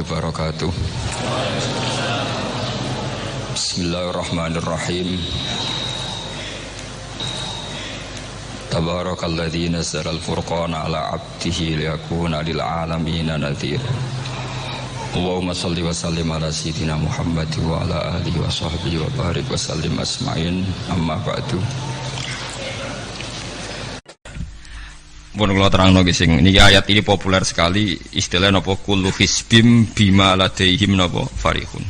Wabarakatuh. Bismillahirrahmanirrahim. Tabarakalladzi nazzala al-furqana ala 'abdihi liyakuna lil 'alamina nadhira. Allahumma shalli wa sallim ala sayyidina Muhammad wa ala alihi wa sahbihi wa barik wa sallim asma'in. Amma ba'du. Pun kalau terang nggih sing niki ayat ini populer sekali, istilah napa kullu hizbim bima ladaihim napa farihun.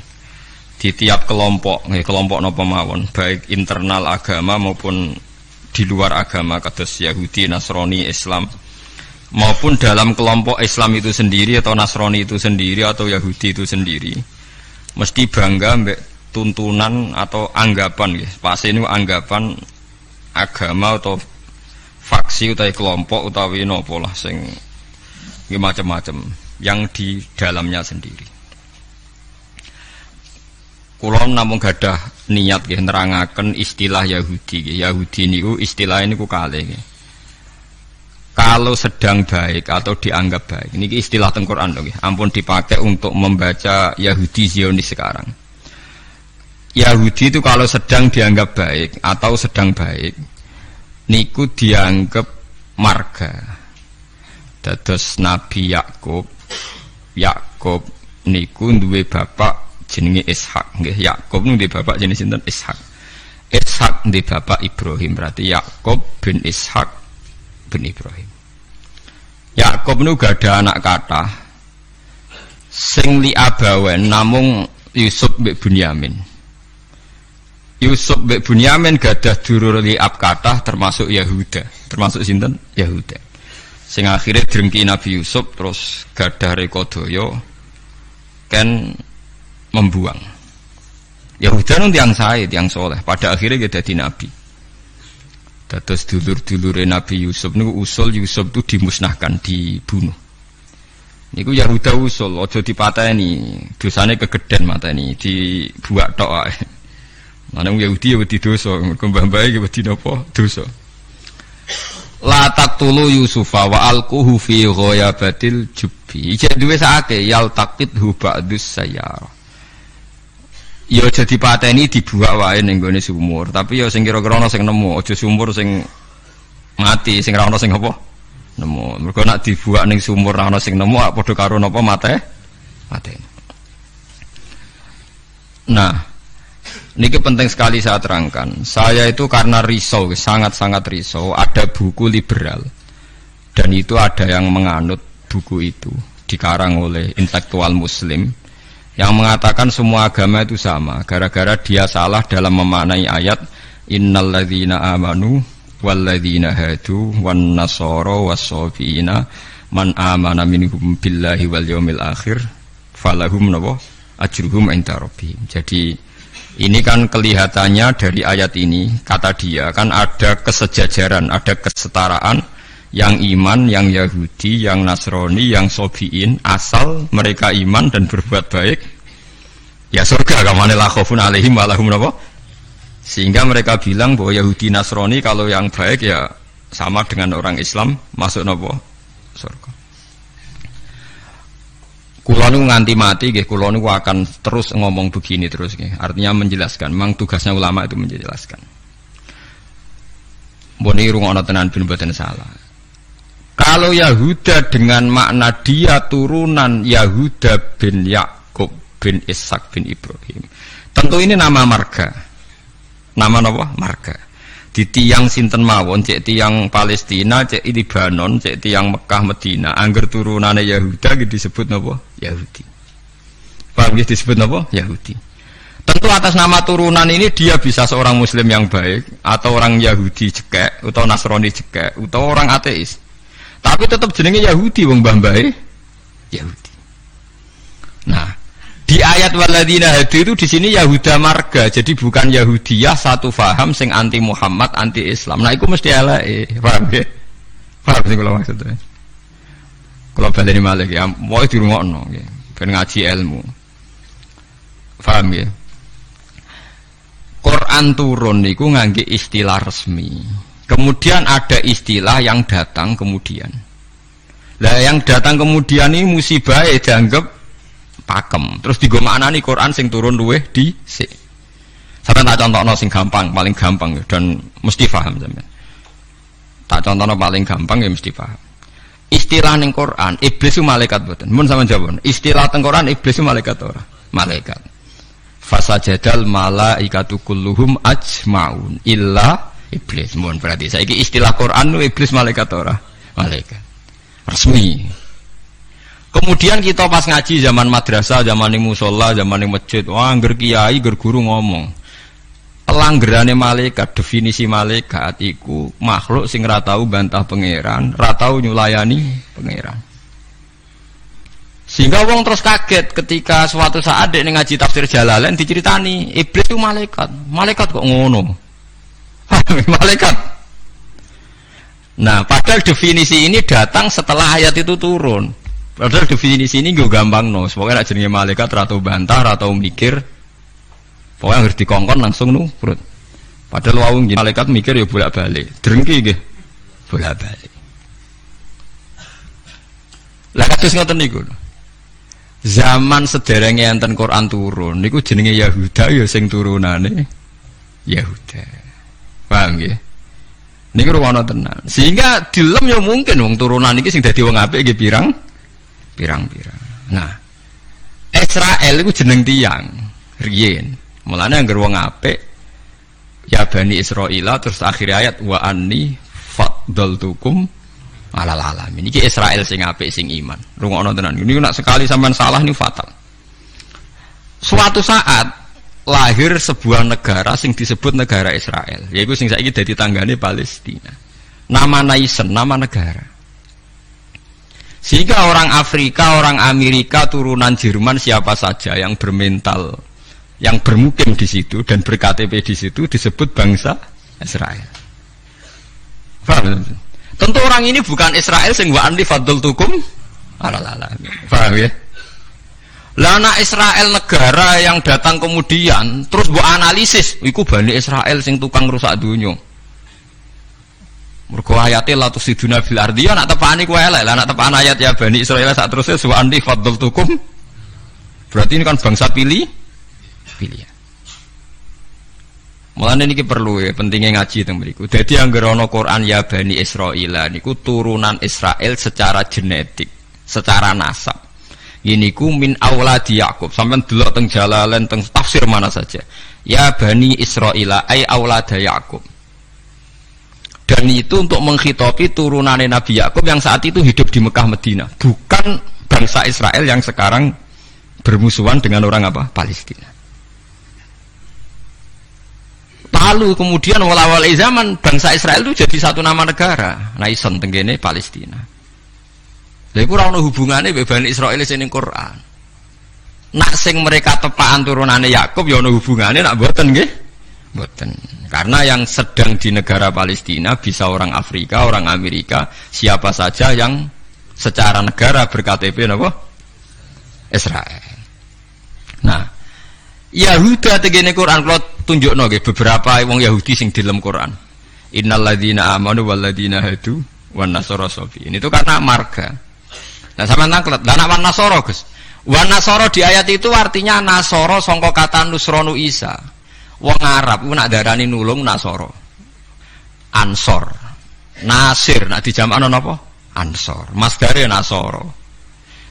Di tiap kelompok, kelompok napa mawon, baik internal agama maupun di luar agama kados Yahudi, Nasrani, Islam, maupun dalam kelompok Islam itu sendiri atau Nasrani itu sendiri atau Yahudi itu sendiri, mesti bangga mbek tuntunan atau anggapan nggih. Pas ini anggapan agama atau faksi utawi kelompok utawi nopo lah sing macam-macam yang di dalamnya sendiri. Kula namung gadah niat nggih nerangaken istilah Yahudi nggih. Yahudi niku istilah niku kalih nggih. Kalau sedang baik atau dianggap baik. Niki istilah teng Quran nggih. Ampun dipakai untuk membaca Yahudi Zionis sekarang. Yahudi itu kalau sedang dianggap baik atau sedang baik niku dianggap marga. Dados Nabi Yakub niku duwe bapak jenenge Ishak nggih. Yakub niku duwe bapak jenenge sinten? Ishak. Ishak duwe bapak Ibrahim, berarti Yakub bin Ishak bin Ibrahim. Yakub niku gadah anak kathah sing li abawen namung Yusuf mbek Bunyamin. Yusuf bin Bunyamin gadah durur liab kathah termasuk Yahuda. Termasuk sinten? Yahuda. Sing akhirnya drengki Nabi Yusuf terus gadah rekodaya kan membuang. Yahuda nun tiang sae, tiang soleh. Pada akhirnya dia dadi nabi. Dados dulur-dulure Nabi Yusuf niku usul Yusuf itu dimusnahkan, dibunuh. Niku Yahuda usul aja dipateni, dosane kegeden mateni, dibuak tok ae. Manung Yahudi ya wedi dosa, mergo mbah-mbahe ya wedi napa? Dosa. La taqtulu Yusufa wa alquhu fi ghayabatil jubbi. Iki duwe sakake yal taqidhu ba'dus sayyar. Ya aja dipateni dibuak wae ning gone sumur, tapi ya sing kira-kira ana sing nemu, aja sumur sing mati, sing ra ana sing apa? Nemu. Mergo nek dibuak ning sumur ra ana sing nemu, padha karo napa mate? Nah, ini penting sekali saya terangkan. Saya itu karena risau, sangat-sangat risau. Ada buku liberal dan itu ada yang menganut buku itu, dikarang oleh intelektual Muslim yang mengatakan semua agama itu sama. Gara-gara dia salah dalam memaknai ayat innalladzina amanu walladzina hadu wan nasara was-sabiina man amana minhum billahi wal yaumil akhir falahum ajruhum inda rabbihim. Jadi ini kan kelihatannya dari ayat ini, kata dia kan ada kesejajaran, ada kesetaraan yang iman, yang Yahudi, yang Nasrani, yang Sobiin, asal mereka iman dan berbuat baik, ya surga. Kamane la khaufun alaihim wa lahum napa? Sehingga mereka bilang bahwa Yahudi Nasrani kalau yang baik ya sama dengan orang Islam masuk napa? Surga. Kulo niku nganti mati nggih, kulo niku akan terus ngomong begini terus nggih. Artinya menjelaskan, memang tugasnya ulama itu menjelaskan. Mbok niki rungokno tenan ben mboten salah. Kalau Yahuda dengan makna dia turunan Yahuda bin Yakub bin Ishak bin Ibrahim, tentu ini nama marga. Nama napa? Marga. Di tiang sinten mawon, cek tiang Palestina, cek Libanon, cek tiang Mekah Medina, angger turunane Yahuda gitu disebut napa? Yahudi. Paham gitu disebut napa? Yahudi. Tentu atas nama turunan ini dia bisa seorang Muslim yang baik, atau orang Yahudi cekek, atau Nasrani cekek, atau orang ateis. Tapi tetap jenenge Yahudi wong mbah-mbahe Yahudi. Nah, di ayat waladina hadu itu di sini Yahuda marga, jadi bukan Yahudiyah satu faham sing anti Muhammad, anti Islam. Nah, itu mesti eleke, paham ya? Paham sing kula maksudnya. Kula baleni malih ya, mau dirungokno nggih, ben ngaji ilmu. Paham ya? Quran turun niku ngangge istilah resmi. Kemudian ada istilah yang datang kemudian. Lah yang datang kemudian ini musibah dianggap pakem. Terus digo maknani Quran sing turun luweh dhisik. Sampeyan tak contohno sing gampang, paling gampang dan mesti paham sampeyan. Tak contohno paling gampang ya mesti paham. Istilah ning Quran, iblis itu malaikat mboten. Mun sampeyan jawab. Istilah teng Quran iblis itu malaikat ora? Malaikat. Fasajadal malaikatu kulluhum ajmaun illa iblis. Mun berarti saiki istilah Quran iblis malaikat ora? Malaikat. Resmi. Kemudian kita pas ngaji zaman madrasah, zaman ning musala, zaman ning masjid, wah ngger kiai, ngger guru ngomong. Pelanggerane malaikat, definisi malaikat iku makhluk sing ra tau bantah pangeran, ra tau nyulayani pangeran. Sehingga wong terus kaget ketika suatu saat dek ngaji tafsir Jalalain diceritani iblis itu malaikat. Malaikat kok ngono? Malaikat. Nah, padahal definisi ini datang setelah ayat itu turun. Padahal definisi ini gue gampang no. Pokoknya nak jenenge malaikat atau bantah atau mikir. Pokoknya harus dikongkon langsung nurut. Padahal wong malaikat mikir ya bolak-balik. Drengki nggih. Bolak-balik. Lah kados ngoten niku. Zaman sederenge enten Quran turun niku jenenge Yahuda ya sing turunane Yahuda. Paham nggih? Niku ruwono tenan. Sehingga dilem ya mungkin wong turunan iki sing dadi wong apik nggih pirang-pirang. Nah, Israel iku jeneng tiyang riyen. Mulane anggere wong apik ya Bani Israil terus akhir ayat wa anni faddaltukum alal alamin. Iki Israel sing apik sing iman. Rungokno tenan. Niku nek sekali sampean salah niku fatal. Suatu saat lahir sebuah negara sing disebut negara Israel, yaitu sing saiki dadi tanggane Palestina. Nama naisen, nama negara. Sehingga orang Afrika, orang Amerika, turunan Jerman siapa saja yang bermental, yang bermukim di situ dan ber-KTP di situ disebut bangsa Israel. Paham? Tentu orang ini bukan Israel sing wa anni faddaltukum alal alamin. Paham ya? Lah anak Israel negara yang datang kemudian terus mbok analisis, iku Bani Israel sing tukang rusak dunya. Mergo ayate la tusiduna fil ardi ya nak tepani ku elek. Lah nak tepan ayat ya Bani Israel sak terusé wa anni faddaltukum. Berarti ini kan bangsa pilihan. Mulane niki perlu ya pentingnya ngaji teng mriku. Dadi anggere ana Quran ya Bani Israil niku turunan Israel secara genetik, secara nasab. Ini ku min auladi Yakub. Sampeyan delok teng Jalalain teng tafsir mana saja. Ya Bani Israil ai aulada Yakub. Dan itu untuk menghitopi turunane Nabi Yakub yang saat itu hidup di Mekah Madinah, bukan bangsa Israel yang sekarang bermusuhan dengan orang apa? Palestina. Lalu kemudian awal-awal zaman bangsa Israel itu jadi satu nama negara, naison tenggene Palestina. Lha iku ora ono hubungane mbek Bani Israil sing ning Quran. Nak sing mereka tepaan turunane Yakub ya ono hubungane, nak mboten nggih? Mboten. Karena yang sedang di negara Palestina bisa orang Afrika, orang Amerika, siapa saja yang secara negara ber-KTP napa? Israel. Nah, Yahuda tegene Quran kalau tunjukno nggih beberapa wong Yahudi sing di dalam Quran. Innal ladzina amanu wal ladzina hadu wan nasara sabiin. Itu karena marga. Nah sampean tanglet, lah nek Nasara Gus. Wan Nasara di ayat itu artinya Nasara sangka kata Nusronu Isa. Wong Arab ku nak darani nulung Nasara. Ansor. Nasir nak dijamakno napa? Ansor. Masdare Nasara.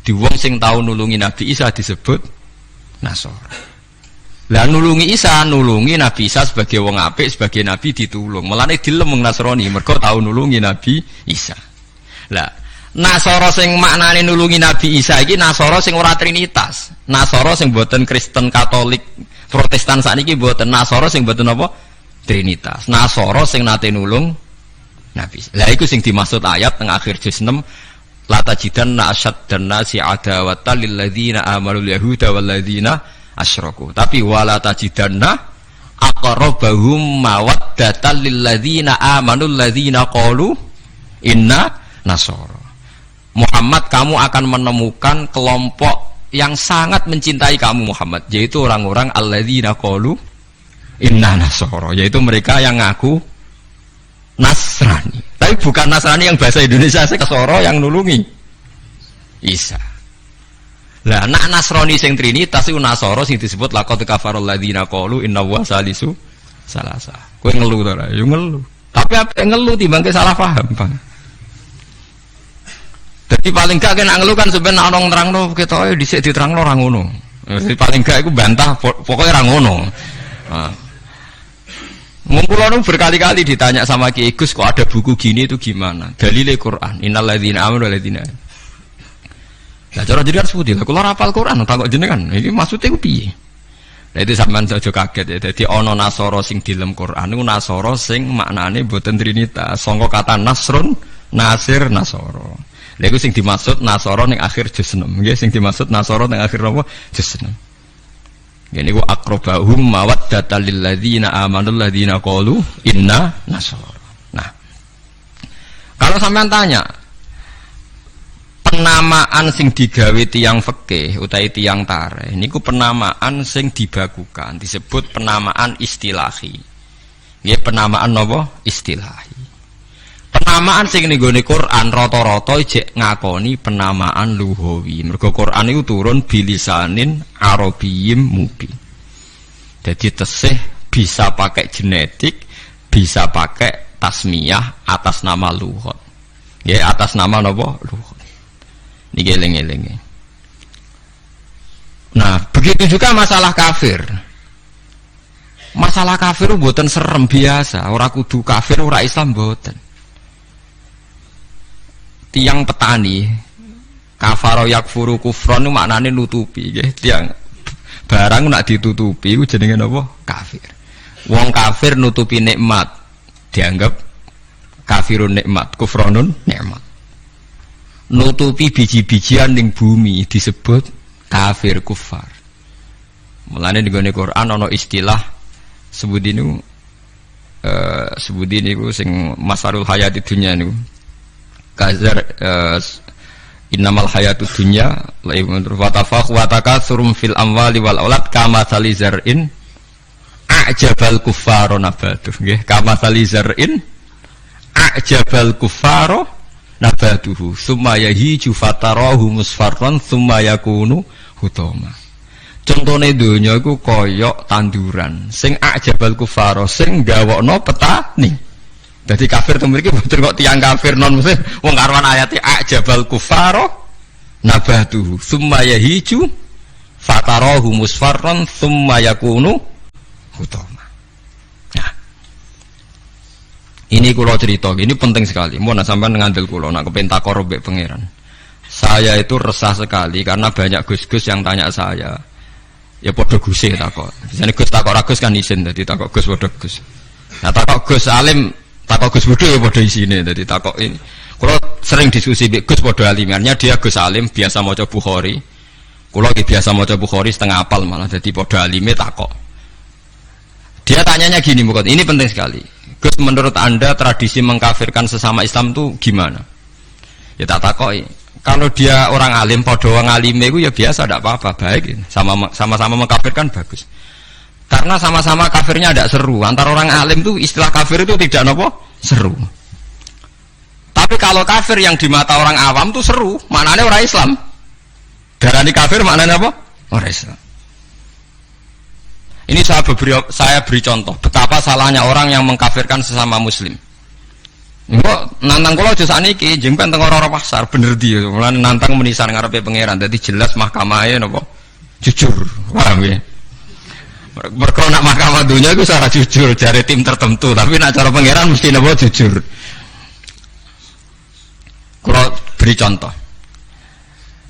Di wong sing tau nulungi Nabi Isa disebut Nasara. Lah nulungi Isa, nulungi Nabi Isa sebagai wong apik, sebagai nabi ditulung. Mulane dilem wong Nasrani mergo tau nulungi Nabi Isa. Lah Nasara sing maknane nulungi Nabi Isa iki Nasara sing ora trinitas. Nasara sing boten Kristen Katolik Protestan sakniki boten. Nasara sing boten apa? Trinitas. Nasara sing nate nulung Nabi Isa. Lah iku sing dimaksud ayat teng akhir juz 6 la tajidanna asyaddan nasi adawatan lil ladzina amanu yahuda wal ladzina asyraku. Tapi wala tajidanna aqrabahum mawaddatan lil ladzina amanu alladzina qalu inna nasara. Muhammad, kamu akan menemukan kelompok yang sangat mencintai kamu Muhammad, yaitu orang-orang alladzina qalu inna nasara, yaitu mereka yang ngaku Nasrani. Tapi bukan Nasrani yang bahasa Indonesia Nasara yang nulungi Isa. Lah nak Nasrani sing Trinitas iku Nasara sing disebut laqad kafarul ladzina qalu innallaha salisu salasa. Kowe ngelu to ora? Yo ngelu. Tapi apa ngelu timbangke salah paham, Bang. Jadi paling gak kena ngelu kan sebenarnya orang nerangno ketoke dhisik diterangno ora ngono. Jadi paling gak iku bantah pokoknya ora ngono. Nah. Ngumpulane berkali-kali ditanya sama Ki Gus kok ada buku gini itu gimana? Dalile Quran. Innal ladzina amanu wal ladzina. Lah cara jenengan seputi lha kula hafal Quran takok jenengan. Iki maksude ku piye? Lah itu sampean aja kaget ya. Dadi ana Nasara sing dilem Quran niku Nasara sing maknane boten trinitas. Sangka kata Nasrun, Nasir, Nasara. Lha iku sing dimaksud Nasara ning akhir juz 6. Nggih sing dimaksud Nasara ning akhir napa? Juz 6. Ini ku akrobahum mawaddata lil ladzina amanu ladzina qalu inna nasara. Nah, kalau sampean tanya penamaan sing digawe tiyang fikih utawi tiyang tarikh niku penamaan sing dibakukan disebut penamaan istilahi. Nggih penamaan napa? Istilahi. Penamaan sing ning gone Quran rata-rata jek ngakoni penamaan lughawi. Mergo Quran iku turun bilisanin arabiyyim mubin. Jadi tesih bisa pakai genetik, bisa pakai tasmiyah atas nama lughat. Nggih atas nama napa? Lughat. Niki eling-elinge. Nah, begitu juga masalah kafir. Masalah kafir mboten serem biasa, ora kudu kafir, ora Islam mboten. Tiang petani kafaro yakfuru kufron itu maknanya nutupi ya. Tiang barang nak ditutupi itu jenenge apa? Kafir. Wong kafir nutupi nikmat dianggap kafirun nikmat, kufronun nikmat. Nutupi biji-bijian ning bumi disebut kafir kufar. Mulane di Quran ana istilah sebut niku sing masarul hayati dunya niku kazar innamal hayatud dunya laibun wa tafakh wa takatsurum fil amwali wal aulad kama salizar'in a'jabal kuffara nabatuh nggih kama salizar'in a'jabal kuffara nabatuhu summa yahiju fatarahu musfarran summa yakunu hutama. Contone donya iku koyok tanduran sing a'jabal kuffara sing gawokno petani. Jadi kafir itu memiliki betul kok tiang kafir non muslim. Wong karwan ayatnya ajabal kufaro nabatuhu summa yahiju fatarahu musfarran summa yakunu hutama. Nah, ini kulo cerita, ini penting sekali. Mau sampean ngandel kulo, nak kepen takor mbek pangeran. Saya itu resah sekali karena banyak gus-gus yang tanya saya. Ya podo guse takok. Biasanya gus takok ragus kan isin, jadi takok gus podo gus. Nah takok gus alim. Takok Gus Budi ya pada isine, jadi takok ini. Kalau sering diskusi Gus pada alimarnya dia Gus Alim biasa maca Bukhari. Kalau biasa maca Bukhari setengah apal malah jadi pada alime takok. Dia tanyanya gini bukan, ini penting sekali. Gus menurut anda tradisi mengkafirkan sesama Islam itu gimana? Ya tak takoi. Kalau dia orang alim, pada orang alime itu ya biasa, tidak apa-apa, baik. Sama-sama mengkafirkan bagus. Karena sama-sama kafirnya tidak seru. Antara orang alim itu istilah kafir itu tidak apa seru. Tapi kalau kafir yang di mata orang awam itu seru, maknanya orang Islam. Darani kafir maknanya apa? Orang Islam. Ini saya beri contoh betapa salahnya orang yang mengkafirkan sesama Muslim. Kok nantang kula aja sakniki jengpen teng ora pasar bener dia. Mulane nantang menisan ngarepe pangeran. Dadi jelas mahkamahe napa? Jujur. Paham ya? Mereka nak mahkamah dunia itu secara jujur dari tim tertentu, tapi nak cara pangeran mesti nabo jujur. Kalau beri contoh,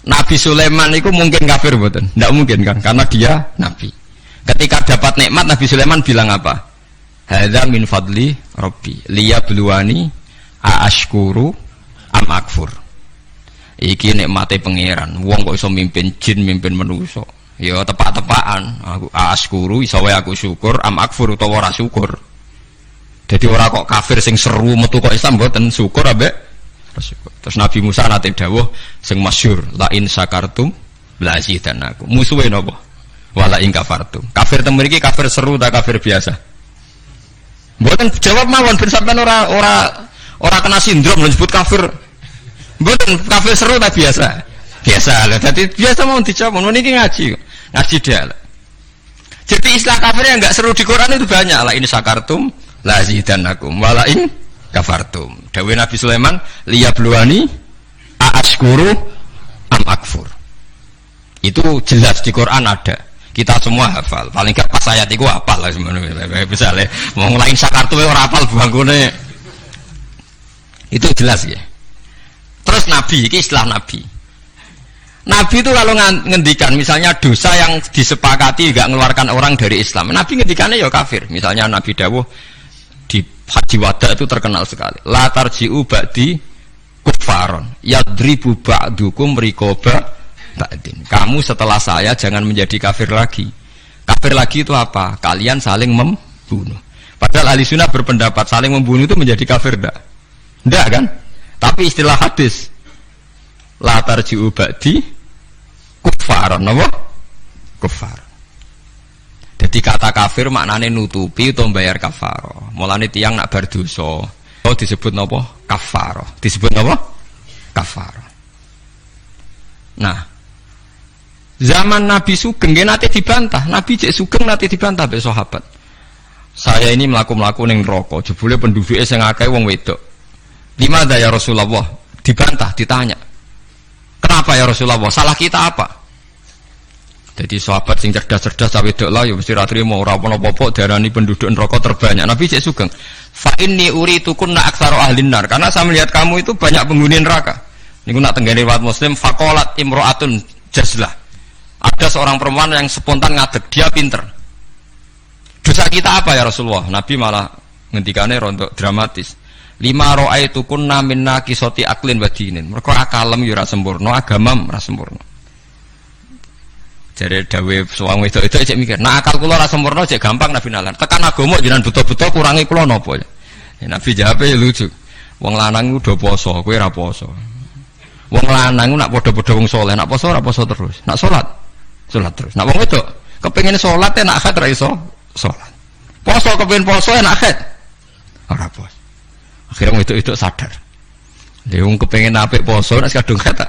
Nabi Sulaiman itu mungkin kafir betul? Tidak mungkin kan, karena dia Nabi. Ketika dapat nikmat Nabi Sulaiman bilang apa? Hadza min fadli Rabbi liyabluwani aashkuru am akfur. Iki nikmate pangeran. Wong kok iso mimpin jin, mimpin manusa. Ya tepak-tepakan aku askuru iso wae aku syukur am akfur utawa ora syukur. Jadi ora kok kafir sing seru metu kok Islam mboten syukur ambek syukur. Terus Nabi Musa nate dawuh sing masyhur la in syakartum la zidanakum. Musuhe napa? Wala in kafartum. Kafir teng mriki kafir seru ta kafir biasa? Mboten jawab mawon ben sampean ora kena sindrom nyebut kafir. Mboten kafir seru ta biasa? Biasa lah. Jadi biasa mau dicoba. Ini ngaji dia. Jadi istilah kafir yang nggak seru di Quran itu banyak lah. Ini syakartum la azidannakum wala in kafartum. Dawuh Nabi Sulaiman liyabluwani a'ashkuru am akfur. Itu jelas di Quran ada. Kita semua hafal. Paling gak pas ayat itu hafal lah sebenarnya. Misalnya mau ngelain syakartum orang hafal bangkune. Itu jelas ya. Terus Nabi, ini istilah Nabi. Nabi itu kalau ngendikan misalnya dosa yang disepakati gak mengeluarkan orang dari Islam, Nabi ngendikannya ya kafir. Misalnya Nabi dawuh di Haji Wada itu terkenal sekali. La tarji'u ba'di kuffaron yadribu ba'dukum riqaba ba'din. Kamu setelah saya jangan menjadi kafir lagi. Kafir lagi itu apa? Kalian saling membunuh. Padahal ahli sunnah berpendapat saling membunuh itu menjadi kafir enggak kan? Tapi istilah hadis la tarji'u ba'di kuffaron, apa? Kuffar. Jadi kata kafir maknanya nutupi atau bayar kafaro. Mulane tiang nak berdosa, oh disebut napa? Kafaro. Disebut napa? Kafaro. Nah, zaman Nabi Sugeng nanti dibantah. Nabi cek Sugeng nanti dibantah be sahabat. Saya ini melaku ning neraka, jebule penduduknya sing akeh wong wedok. Dimana ya Rasulullah? Dibantah, ditanya. Kenapa ya Rasulullah? Salah kita apa? Jadi sahabat sing cerdas-cerdas cawe wedok lah ya mesti ra trimo ora apa-apa darani penduduk neraka terbanyak. Nabi cek Sugeng. Fa inni uritukunna aktsaru ahlin nar. Karena saya melihat kamu itu banyak penghuni neraka. Niku nak tenggene riwayat Muslim faqalat imra'atun jazlah. Ada seorang perempuan yang spontan ngadeg, dia pinter. Dosa kita apa ya Rasulullah? Nabi malah ngendikane rontok dramatis. 5 ra'aitukunna min naqisati aqlin wa dinin. Mergo akalem yo ora sempurna, agamam ora sempurna. Jare dawuh suwang wedok itu cek mikir, nah akal kula ora sempurna cek gampang Nabi nalan. Tekan agama jenengan buta-buta kurangi kula napa ya? Nabi jawab lucu. Wong lanang udah poso, kowe ora poso. Wong lanang nak padha-padha wong saleh, nak poso ora poso terus. Nak salat terus. Nak wong wedok kepengin salat nak haid ra iso salat. Poso kepengin poso nak haid ora poso. Akhirnya itu sadar. Dia kepengin apik poso nek kadung kata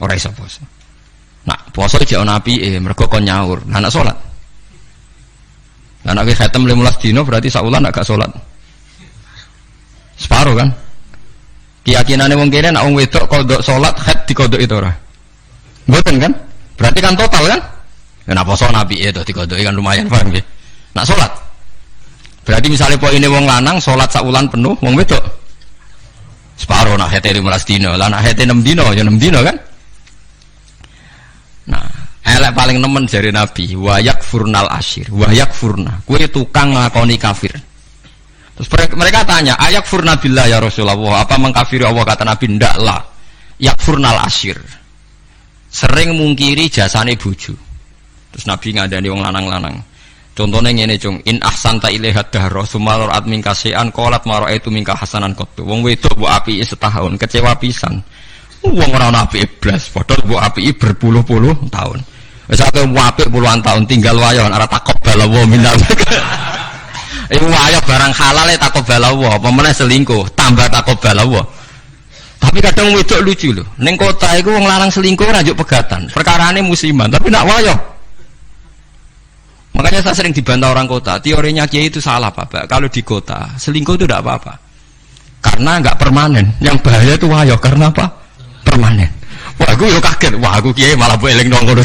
ora iso poso. Nah, poso jek ana apike, mergo kon nyaur. Lah nek salat. Lah nek khatam 15 dina berarti sak wulan gak salat. Separo kan? Keyakinane wong kene nek wong wedok kodok salat haid dikodok itu ora. Mboten kan? Berarti kan total kan? Nek poso apike to dikodoki kan lumayan paham nggih. Nek salat berarti misalnya poine wong lanang salat sak wulan penuh, wong wedok separo nak hete 15 dina, lah nak hete 6 dina ya 6 dina kan. Nah, elek paling nemen jare Nabi, wa yakfurnal asyir, wa yakfurna. Kowe tukang ngakoni kafir. Terus mereka tanya, ayakfurna billah ya Rasulullah, apa mengkafiri Allah? Kata Nabi, ndak lah. Yakfurnal asyir. Sering mungkiri jasane bojo. Terus Nabi ngandani wong lanang-lanang. Contohnya ngene cung, in ahsanta ilaiha dahra sumal ra'at minka syai'an qalat ma ra'aitu minka hasanan qattu. Wong wedok mbok apiki setahun kecewa pisan. Wong ora ana apike blas, padahal mbok apiki berpuluh-puluh tahun. Wis akeh apik puluhan tahun tinggal wayo ora takobal wa minal. Iku wayo barang halal e takobal wa, apa meneh selingkuh tambah takobal wa. Tapi kadang wedok lucu lho. Ning kota iku wong lanang selingkuh ora njuk pegatan. Perkarane musiman, tapi nak wayo. Makanya saya sering dibantah orang kota. Teorinya Kiai itu salah Pak. Kalau di kota selingkuh itu tidak apa-apa. Karena nggak permanen. Yang bahaya itu wayo karena apa? Permanen. Wah, aku yo kaget. Wah, aku Kiai malah boleh nongol.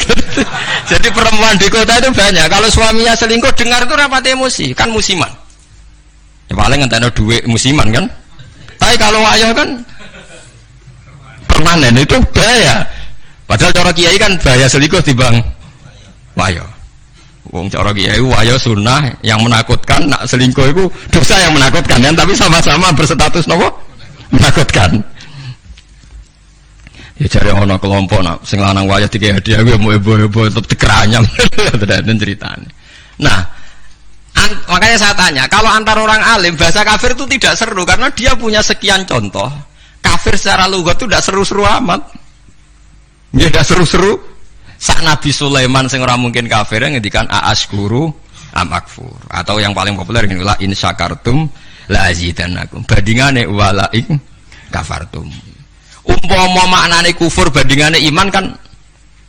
Jadi perempuan di kota itu banyak. Kalau suaminya selingkuh dengar itu rapat emosi. Kan musiman. Ya paling ngenteni duit musiman kan. Tapi kalau wayo kan permanen itu bahaya. Padahal cara Kiai kan bahaya selingkuh timbang wayo. Wong cara kiai wayo sunnah yang menakutkan, nak selingkuh itu dosa yang menakutkan kan, tapi sama-sama berstatus nopo menakutkan. Ya cari ono kelompok nak sing lanang wayo dikei hadiah gue mau ebo-ebo tetep dikeranyam dan ceritanya. Nah, makanya saya tanya, kalau antar orang alim bahasa kafir itu tidak seru karena dia punya sekian contoh. Kafir secara lughat itu tidak seru-seru amat. Ya tidak seru-seru. Sak Nabi Sulaiman sing ora mungkin kafir ngendikan a'askuru am akfur, atau yang paling populer ngene la in syakartum la azidannakum, bandingane wala in kafartum. Umpama maknane kufur bandingane iman kan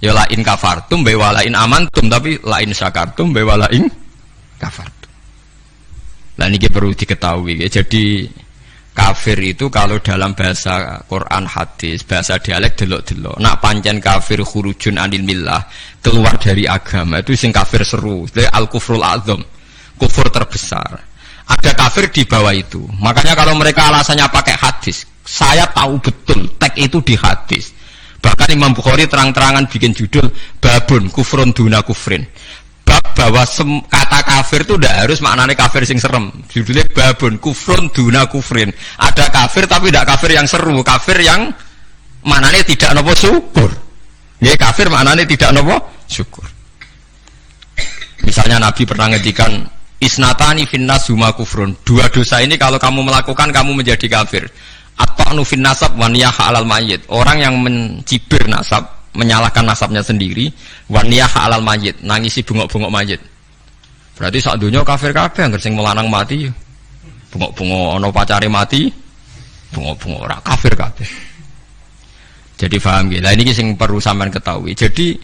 ya la in kafartum be wala in amantum, tapi la in syakartum be wala in kafartum. Lah niki perlu diketahui ya. Jadi kafir itu kalau dalam bahasa Quran hadis, bahasa dialek delok-delok. Nak pancen kafir khurujun anil millah, keluar dari agama, itu sing kafir seru. Itu al-kufrul azam, kufur terbesar. Ada kafir di bawah itu. Makanya kalau mereka alasannya pakai hadis, saya tahu betul teks itu di hadis. Bahkan Imam Bukhari terang-terangan bikin judul babun kufrun duna kufrin. Bab bahwa kata kafir itu tidak harus maknanya kafir sing serem. Judulnya babun kufrun duna kufrin. Ada kafir tapi tidak kafir yang seru, kafir yang maknanya tidak nopo syukur. Ya kafir maknanya tidak nopo syukur. Misalnya Nabi pernah ngedikan isnatani finnas huma kufrun. Dua dosa ini kalau kamu melakukan kamu menjadi kafir. At-ta'nu fin nasab wa niyah 'alal mayyit. Orang yang mencibir nasab, menyalahkan nasabnya sendiri, wa niyah 'alal mayyit, nangisi bungok-bungok mayit. Berarti sak donya kafir kabeh anggere sing melanang mati. Bungok-bungok ana pacare mati, bungok-bungok ora kafir kabeh. Jadi paham nggih. Lah niki sing perlu sampean ketahui. Jadi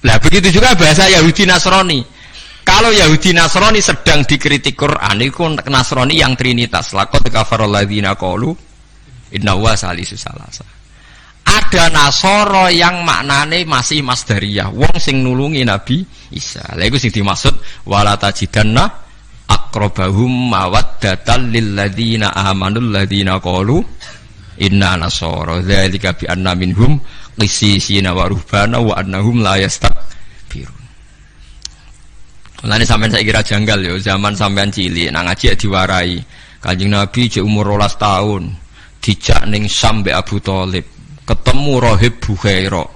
lah begitu juga bahasa Yahudi Nasrani. Kalau Yahudi Nasrani sedang dikritik Quran, itu Nasrani yang trinitas. Laqad kafarul ladzina qalu inna huwa salisu salasa. Ada Nasoro yang maknane masih masdariyah, wong sing nulungi Nabi Isa. Lha iku sing dimaksud wala tajidanna aqrabahum mawaddatan lil ladzina amanul ladzina qalu inna nasara dzalika bi anna minhum qissisina wa ruhbana wa annahum la yastakbirun. Mulane sampean saiki kira janggal ya, zaman sampean cilik nang ngaji diwarai. Kanjeng Nabi jek umur 12 tahun, dijak ning Syam mbek Abu Thalib, ketemu Rahib Bukhaira.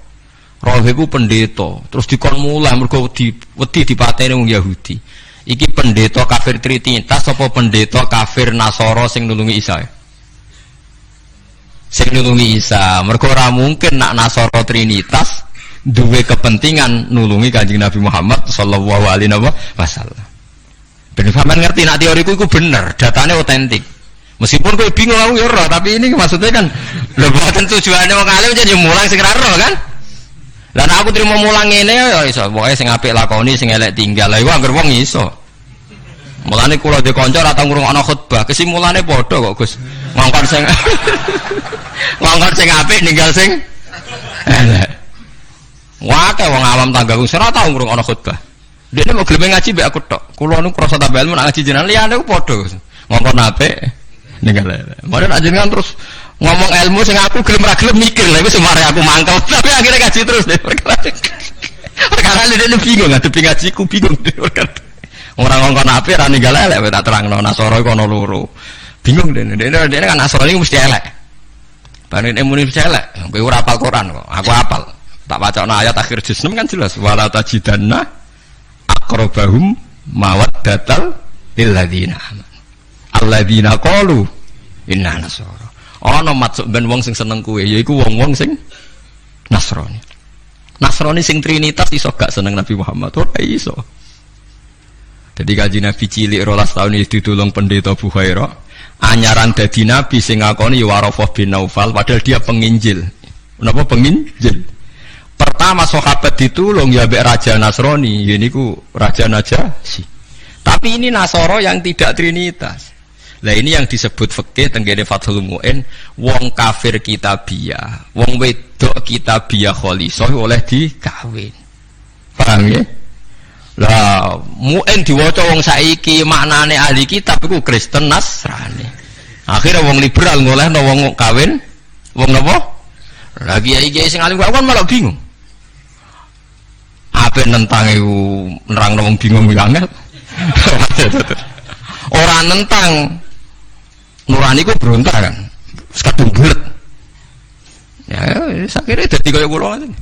Rahib ku pendeta, terus dikon mulah mergo wedi dipateni wong Yahudi. Iki pendeta kafir trinitas apa pendeta kafir Nasara sing nulungi Isa? Sing nulungi Isa. Mergo ora mungkin nak Nasara trinitas duwe kepentingan nulungi Kanjeng Nabi Muhammad sallallahu alaihi wasallam. Ben sampean ngerti nak teoriku iku bener, datane otentik. Meskipun kowe bingung aku ya ora, tapi ini maksudnya kan lho boten tujuane wong alim jadi mulang sing ra ero kan. Lah nek aku trimo mulang ngene ya iso, pokoke sing apik lakoni, sing elek tinggal. Lah iku anggere wong iso. Mulane kula dhe kanca ora tau ngrungokno khutbah, kesimulane padha kok Gus. Ngongkon sing ngongkon sing apik ninggal sing elek. Wah, kayak wong awam tanggaku ora tau ngrungokno khutbah. Dene mau gelem ngaji mbek aku tok. Kula nu krasa tambah ilmu nak ngaji jenengan liyane ku padha. Ngongkon apik ninggal elek. Mare nak jenengan terus ngomong ilmu sing aku gelem ra gelem mikir lha iku semare aku mangkel. Tapi akhirnya ngaji terus deh. Perkara dene bingung ngadepi ngajiku bingung. Ora ngongkon apik ra ninggal elek tak terangno Nasara iku ana loro. Bingung dene kan Nasara iku mesti elek. Bareng ilmu mesti elek. Kowe ora hafal Quran kok. Aku hafal. Tak bacana ayat akhir juz 6 kan jelas wala tajidanna aqrabahum mawaddatal lil ladzina amanu alladzina qalu inna nasara. Ana maksud ben wong sing seneng kowe yaiku wong-wong sing Nasrani. Nasrani sing trinitas iso gak seneng Nabi Muhammad ora iso. Jadi Kanjeng Nabi cilik 12 tahun iki ditulung pendeta Bukhaira, anyaran dadi nabi sing ngakoni Warafah bin Naufal padahal dia penginjil. Menapa penginjil? Pertama sahabat ditulung ya mbek raja Nasrani, yeniku raja Najasyi. Tapi ini Nasara yang tidak trinitas. Lah ini yang disebut fikih tenggene Fathul Mu'in, wong kafir kitabiah, wong wedok kitabiah khalisah oleh dikawin. Paham ya? Lah Mu'in diwaca wong saiki maknane ahli kitab iku Kristen Nasrani. Akhirnya wong liberal ngolehno wong kawin wong napa? Lah kiai-kiai sing alim kok malah bingung. Apa nentang iku nerangno wong bingung yo angel. Ora nentang nurani ku berontak kan. Wis kadung bulet. Ya sakire dadi kaya kula ngoten.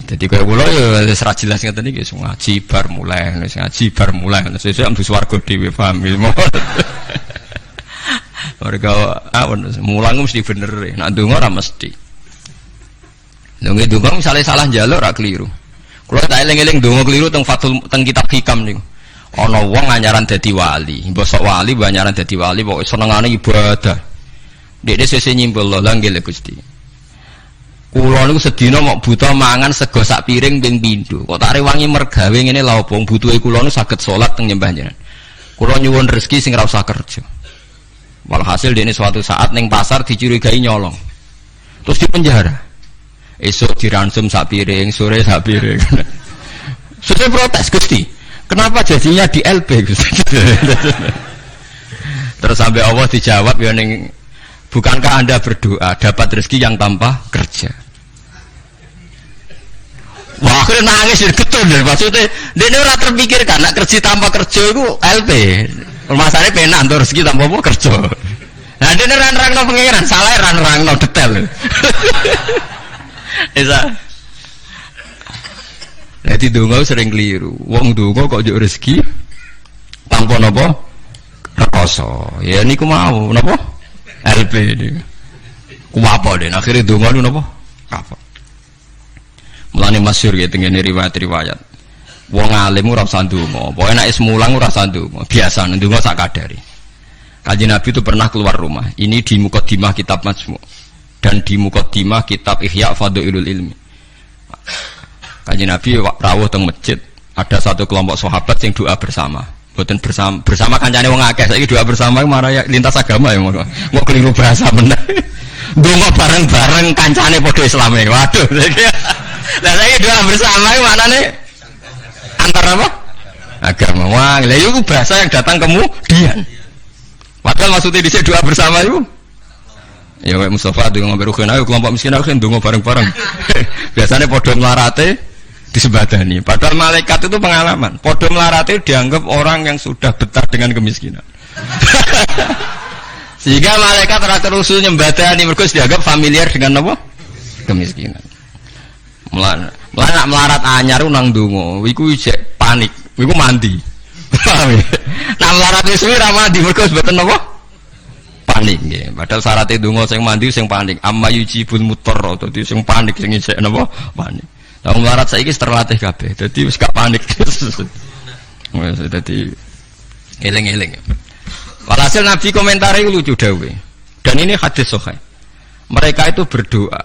Dadi kaya kula ya wis ra jelas ngeten iki ngaji bar mulai, wis ngaji bar mulai. Sesuk ambu swarga dhewe paham iki. Warga awon mulang mesti bener. Nek ndonga ora mesti. Lha nek ndonga misale salah njaluk ora keliru. Kula tak eling-eling ndonga keliru teng Fathul teng kitab Hikam niku. Ana wong anyaran dadi wali, mbok sok wali mbok anyaran dadi wali pokoke senengane ibadah. Dekne sesuk nyimpul lho nggih Gusti. Kula niku sedina mok buta mangan sego sak piring ping pindho. Kok tak rewangi mergawe ngene lha opo butuhe kula niku saged salat teng nyembah jenengan. Kula nyuwun rezeki sing ora usah kerja. Walhasil dekne suatu saat ning pasar dicurigai nyolong. Terus dipenjara. Esok diransum sak piring, sore sak piring. Sudah protes Gusti. Kenapa jadinya di LP Gusti? Terus sampai Allah dijawab ya ning bukankah Anda berdoa dapat rezeki yang tanpa kerja? Wah, akhirnya nangis getun maksudnya dia ora terpikirkan nek kerja tanpa kerja itu LP. Masalahnya penak untuk rezeki tanpa apa kerja. Nah, dia nerang-nerangno pengiran, salah nerang-nerangno detail. Isa. Jadi donga sering keliru. Wong donga kok njuk rezeki tanpa napa? Rekoso. Ya niku mau napa? LP niku. Ku apa den akhire donga niku napa? Kapok. Mulane masyhur ya tengene riwayat-riwayat. Wong alim ora usah ndonga. Pokoke nek wis mulang ora usah ndonga. Biasa ndonga sak kadare. Kanjeng Nabi itu pernah keluar rumah. Ini di Muqaddimah kitab Majmu' dan di Muqaddimah kitab Ihya Fadhailul Ilmi. Kanjeng Nabi rawuh teng masjid, ada satu kelompok sahabat yang doa bersama. Mboten bersama kancane wong akeh. Saiki doa bersama marah ya lintas agama ya ngono. Kok keliru bahasa bener. Donga bareng-bareng kancane padha Islame. Waduh. Lah saiki doa bersama iki maknane antar apa? Agama. Wah, lha itu bahasa yang datang kemudian. Padahal maksudnya dhisik doa bersama itu. Ya kayak Mustafa donga berugen ayo kelompok miskin aku donga bareng-bareng. Biasanya padha mlarate disebadani. Padahal malaikat itu pengalaman. Padha mlarate dianggap orang yang sudah betah dengan kemiskinan. Sehingga malaikat ora terusul nyembadani mergo dianggap familiar dengan apa? Kemiskinan. Melarat anyar nang donga, iku isih panik. Iku mandi. Nah melarat wis ora mandi mergo mboten apa? Panik nggih. Padahal syarat donga sing mandi sing panik. Amma yujibul mutarra dadi sing panik sing isih napa? Panik. Lah melarat saiki terlatih kabeh. Dadi wis gak panik. Wis dadi eling-eling. Walhasil Nabi komentari lucu dawuhe. Dan ini hadis sahih. Mereka itu berdoa.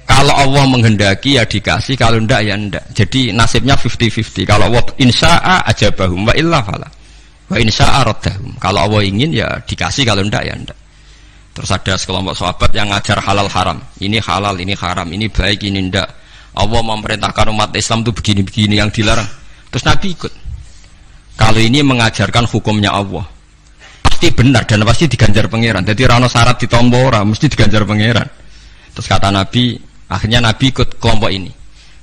Kalau Allah menghendaki ya dikasih, kalau ndak ya ndak. Jadi nasibnya 50-50. Kalau Allah insya'a ajabahum wa illa fala. Wa insya'a raddahum. Kalau Allah ingin ya dikasih, kalau ndak ya ndak. Terus ada sekelompok sahabat yang ngajar halal haram. Ini halal, ini haram, ini baik, ini ndak. Allah memerintahkan umat Islam itu begini-begini yang dilarang. Terus Nabi ikut. Kalau ini mengajarkan hukumnya Allah, pasti benar dan pasti diganjar pangeran. Jadi rano syarat ditompo ora, mesti diganjar pangeran. Terus kata Nabi, akhirnya Nabi ikut kelompok ini.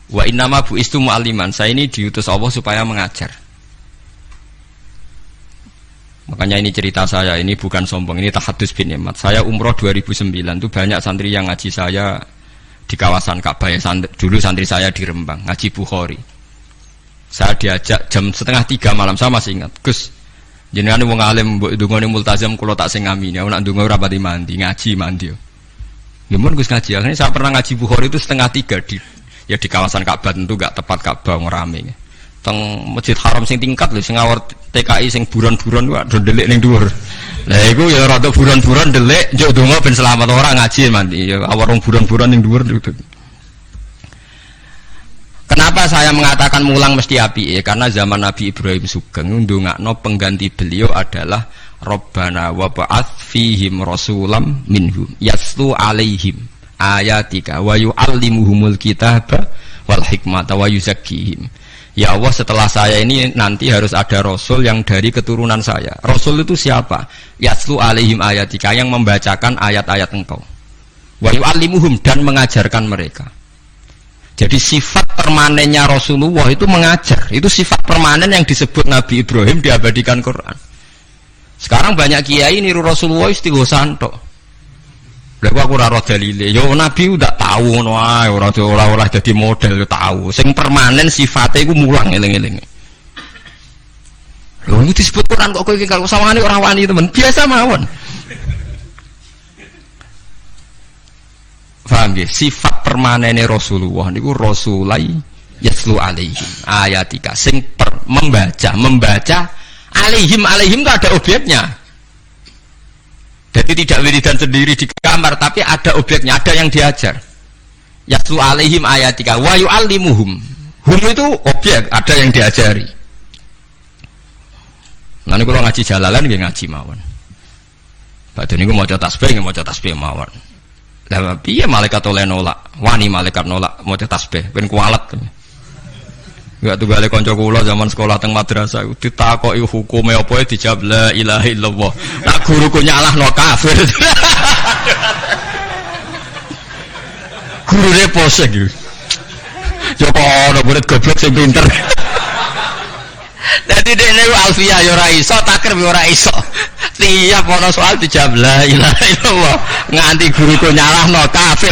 Wa innama bu'istu mu'alliman. Saya ini diutus Allah supaya mengajar. Makanya ini cerita saya, ini bukan sombong, ini tahadus bin nikmat. Saya umroh 2009 itu banyak santri yang ngaji saya di kawasan Ka'bah. Dulu santri saya di Rembang, ngaji Bukhari. Saya diajak jam 2:30 malam, saya masih ingat. Gus, jenengan wong alim mbok ndongane multazam kula tak sing ngamini. Nek ndonga ora pati mandi, ngaji mandi. Gimana Gus ngaji? Akhirnya saya pernah ngaji Bukhari itu 2:30 di kawasan Ka'bah, tentu gak tepat Ka'bah ngerame. Teng Masjid Haram sing tingkat lho, sing ngawur TKI sing buron-buron wae ndelik ning dhuwur. Lah iku ya rada buron-buron ndelik njuk donga ben selamat ora ngaji mandi. Ya awar wong buron-buron ning dhuwur. Kenapa saya mengatakan mulang mesti api? Karena zaman Nabi Ibrahim Sugeng ndongakno pengganti beliau adalah Rabbana wa ba'ats fihim rasulam minhum yaslu alaihim ayatika wa yu'allimuhumul kitaba wal hikmata wa yuzakkihim. Ya Allah, setelah saya ini nanti harus ada rasul yang dari keturunan saya. Rasul itu siapa? Yaslu alaihim ayatika, yang membacakan ayat-ayat engkau. Wa yu'allimuhum, dan mengajarkan mereka. Jadi sifat permanennya Rasulullah itu mengajar. Itu sifat permanen yang disebut Nabi Ibrahim diabadikan Quran. Sekarang banyak kiai niru Rasulullah istighosan tok. Lha aku ora ora dalile. Yo Nabi udah tahu ngono ae, ora olah dadi model tahu. Sing permanen sifatnya iku mulang eling-eling. Lho iki disebut Quran kok kowe iki kalau sawangane ora wani temen. Biasa mawon. Paham nggih? Sifat permanene Rasulullah niku rasulai yaslu alaihim ayatika sing membaca alaihim itu ada objeknya. Jadi Jadi tidak wiridan sendiri di kamar, tapi ada objeknya, ada yang diajar. Yatlu alaihim ayatika wa yu'allimuhum. Hum itu objek, ada yang diajari. Nanti kalau ngaji jalalan, dia ngaji mawon. Padahal ini mau tasbih mawon. Lah piye malaikat oleh nolak, wani malaikat nolak mau tasbih, ben kualat. Enggak tunggale kanca kula zaman sekolah teng madrasah ditakoki hukume apa dijawab la ilaha illallah. Nak guruku nyalahno kafir. Gurune posek iki. Coba ana murid goblok sing pinter. Dadi dene alfiah ya ora iso, takrib ya ora iso. Tiap ana soal dijawab la ilaha illallah. Nganti guruku nyalahno kafir.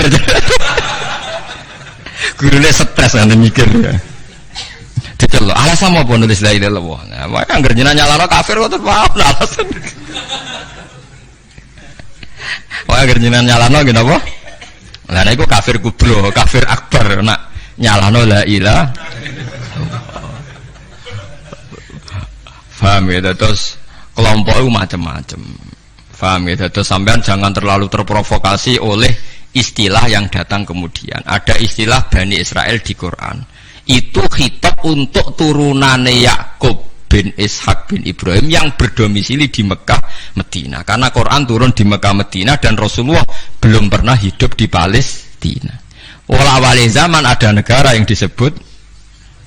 Gurune stres nganti mikir ya. Dicelok, alasan apa nulis la ilaha illallah? Nah, maka anggar jenengan nyalano kafir kok terpaut alasan. Wah, anggar jenengan nyalano ngene apa? Lah nek iku kafir kubro, kafir akbar nak nyalano la ilaha. Paham ya, terus kelompok itu macam-macam. Paham ya, terus sampean jangan terlalu terprovokasi oleh istilah yang datang kemudian. Ada istilah Bani Israel di Quran. Itu khitab untuk turunane Yakub bin Ishak bin Ibrahim yang berdomisili di Mekah Medina. Karena Quran turun di Mekah Medina dan Rasulullah belum pernah hidup di Palestina. Awal zaman ada negara yang disebut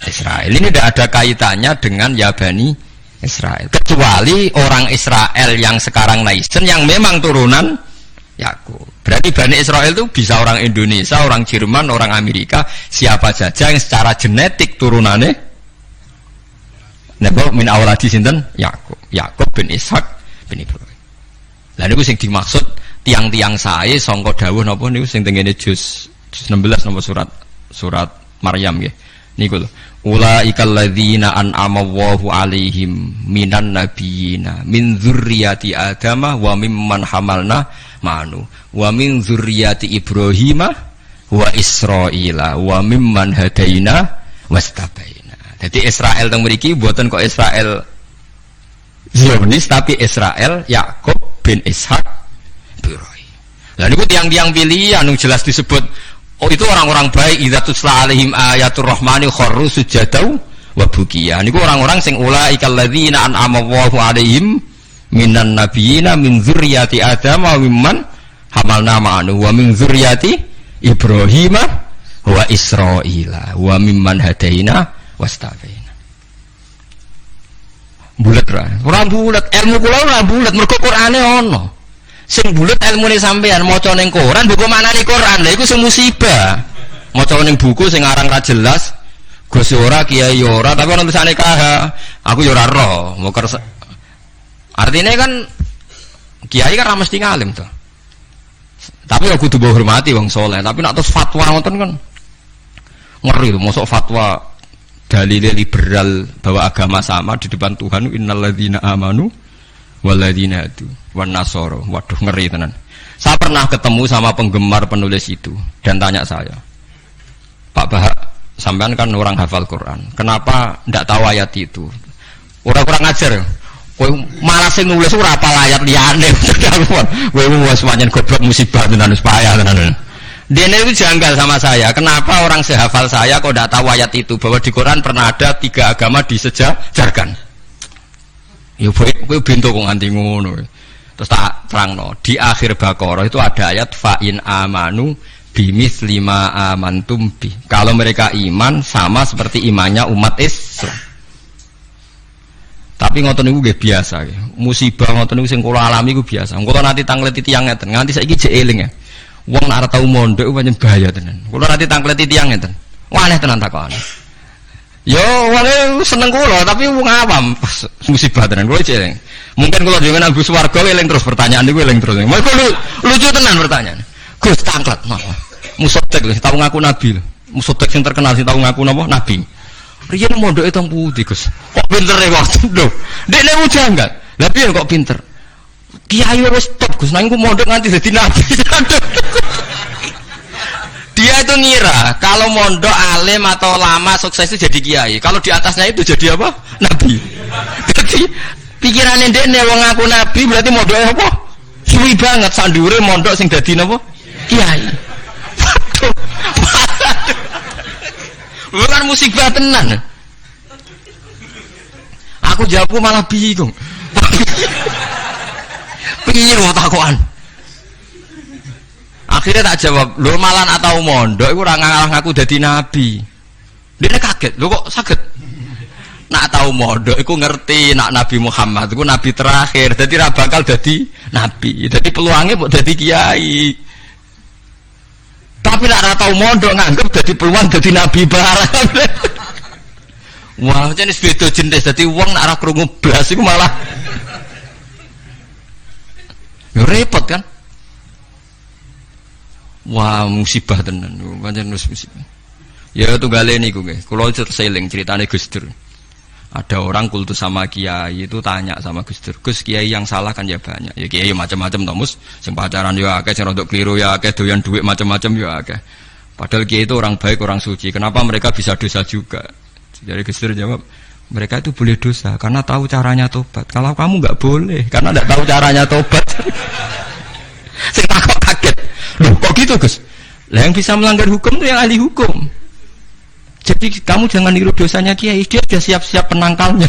Israel. Ini tidak ada kaitannya dengan ya Bani Israel. Kecuali orang Israel yang sekarang naisen yang memang turunan Yakub. Berarti Bani Israel itu bisa orang Indonesia, orang Jerman, orang Amerika, siapa saja yang secara genetik turunannya nebo min awaladi sinten Yakub bin Ishak bin Ibrahim. Lah niku sing dimaksud tiang-tiang sae sangka dawuh napa niku sing tengene juz 16 napa surat Maryam nggih. Niku lho. Ulaikal ladzina an'ama Allahu 'alaihim minan nabiyina min dzurriyyati Adama wa mimman hamalna ma'anu wa min dzurriyyati Ibrahima wa Israila wa mimman hadaina wastabaina. Jadi Israel teng mriki mboten kok Israel Zionis tapi Israel Yakub bin Ishak Ibrahim. Lah niku tiang-tiang pilihan jelas disebut. Oh itu orang-orang baik idza tusla alaihim ayatul rahmani kharru sujadau wa bukiya. Niku orang-orang sing ulaikal ladzina an'ama Allahu alaihim minan nabiyina min dzurriyyati Adam wa mimman hamalna ma'anu wa min dzurriyyati Ibrahim wa Israila wa mimman hadaina wastabaina. Bulet ra. Ora bulet, ilmu kula ora bulet mergo Qur'ane ono. Sing bulet ilmune sampean maca ning Quran mbok manani Quran lha iku sing musibah. Maca ning buku sing aran ra jelas, Gus ora kiai ora tapi ono tulisane KH. Aku yo ora ro, artinya kan kiai kan ra mesti ngalim to. Tapi yo kudu hormati wong saleh, tapi nek terus fatwa ngoten kan ngeri lho, mosok fatwa dalil liberal bahwa agama sama di depan Tuhan innalladzina amanu waladina itu wan nasoro. Waduh ngeri tenan. Saya pernah ketemu sama penggemar penulis itu dan tanya saya, Pak Bahak, sampean kan orang hafal Quran, kenapa ndak tahu ayat itu? Orang kurang ajar. Kowe malah sing nulis ora apal ayat liyane. Kowe wis pancen goblok musibah tenan wis payah tenan. Dene itu janggal sama saya. Kenapa orang sehafal saya kok ndak tahu ayat itu bahwa di Quran pernah ada 3 agama disejajarkan? Ya kowe bento kok nganti ngono. Terus tak terangno, di akhir Baqarah itu ada ayat fa in amanu bimitsli ma amantum bi. Kalau mereka iman sama seperti imannya umat Islam. Tapi ngoten niku nggih biasa nggih. Musibah ngoten niku sing kula alami iku biasa. Kula nanti tangleti tiyang ngeten, nganti saiki jek eling ya. Wong nek arep tau mondok pancen bahaya tenan. Kula nanti tangleti tiyang ngeten. Wah aneh tenan takone. Yo, wong seneng kula tapi wong awam musibah tenan kula eling. Mungkin kula dhewe nang bus warga eling terus pertanyaan niku eling terus. Mergo lucu tenan pertanyaan. Gus tanglet napa? Musotek lho tau ngaku nabi lho. Musotek sing terkenal sing tau ngaku napa? Nabi. Riyen mondoke teng pundi, Gus? Kok pintere waktu lho. Dekne ujanggal. Lah piye kok pinter? Kiai wis top Gus, nang ku mondok nganti dadi nabi. Dia itu ngira kalau mondok alim atau lama sukses itu jadi kiai. Kalau di atasnya itu jadi apa? Nabi. Jadi pikirannya dia nih wong ngaku nabi berarti mondoknya apa? Suwi banget sandure mondok sing dadi napa? Kiai. Bukan musibah tenan. Aku jawabku malah bingung. Piye takokan? Akhirnya tak jawab, lho malan atau mondok iku ora ngaku dadi nabi. Dia kaget, lho kok saged? Nak tahu mondok iku ngerti nak Nabi Muhammad iku nabi terakhir, dadi ra bakal dadi nabi. Dadi peluangnya mbok dadi kiai. Tapi nak ra tau mondok nganggep dadi peluang dadi nabi barang. Wah, jenis beda jenis dadi wong nak ra krungu blas iku malah ya repot kan? Wah, musibah tenan. Pancen musibah. Ya tunggale niku nggih. Kula seling ceritane Gus Dur. Ada orang kultus sama kiai itu tanya sama Gus Dur, Gus kiai yang salah kan ya banyak. Ya kiai macam-macam tomus, sing pacaran ya akeh, sing rodok kliru ya akeh, doyan duit macam-macam ya akeh. Padahal kiai itu orang baik, orang suci. Kenapa mereka bisa dosa juga? Jadi Gus Dur jawab, mereka itu boleh dosa karena tahu caranya tobat. Kalau kamu nggak boleh karena nggak tahu caranya tobat. Sing takut kaget. Loh kok gitu Gus? Lah yang bisa melanggar hukum itu yang ahli hukum. Jadi kamu jangan niru dosanya kiai, dia sudah siap-siap penangkalnya.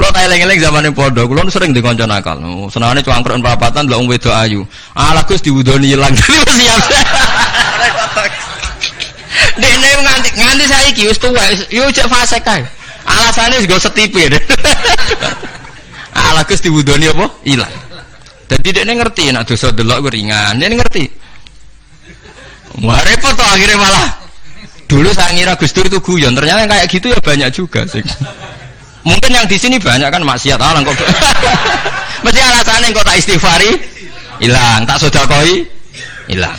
Kalau tak eleng-eleng zaman yang podo, kalau sering dikonco nakal. Senangnya cuangkron perapatan, lah wedok ayu. Alah Gus diwudoni hilang, jadi siap. Dene nganti saiki wis tuwa, yo cek fase kae. Alasane go setipir. Alah Gus diwudoni apa? Hilang. Dadi dekne ngerti nek dosa delok ku ringan, dekne ngerti. Wah repot to akhirnya malah. Dulu saya ngira Gus Dur itu guyon, ternyata yang kayak gitu ya banyak juga sih. Mungkin yang di sini banyak kan maksiat alang kok. Mesti alasannya kok tak istighfari hilang, tak sedekah hilang.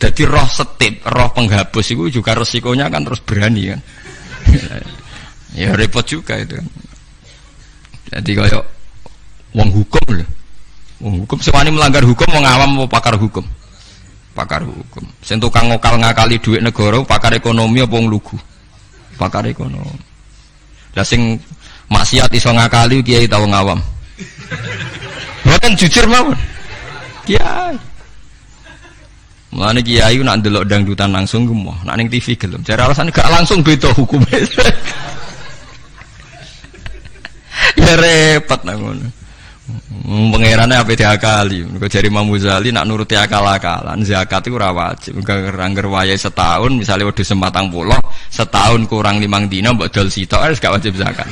Jadi roh setip, roh penghapus itu juga resikonya kan terus berani kan. Ya repot juga itu. Jadi kayak wong hukum loh. Wong hukum sewani melanggar hukum, wong awam mau pakar hukum. Pakar hukum. Sing tukang ngokal ngakali duit negara, pakar ekonomi apa wong lugu? Pakar ekonomi. Lah sing maksiat iso ngakali kiai ta wong awam. Mboten jujur mawon. Kiai. Mulane kiai nak ndelok dangdutan langsung gemoh, nak ning TV gelem. Jare alasane gak langsung beda hukume. Ya repot nang ngono. Pangerane ape diakali. Mergo jare Imam Ghazali nak nuruti akal-akalan, zakat iku ora wajib. Angger wayahe setahun, misale wedhus 40, setahun kurang 5 dina mbok dol sitok wis gak wajib zakat.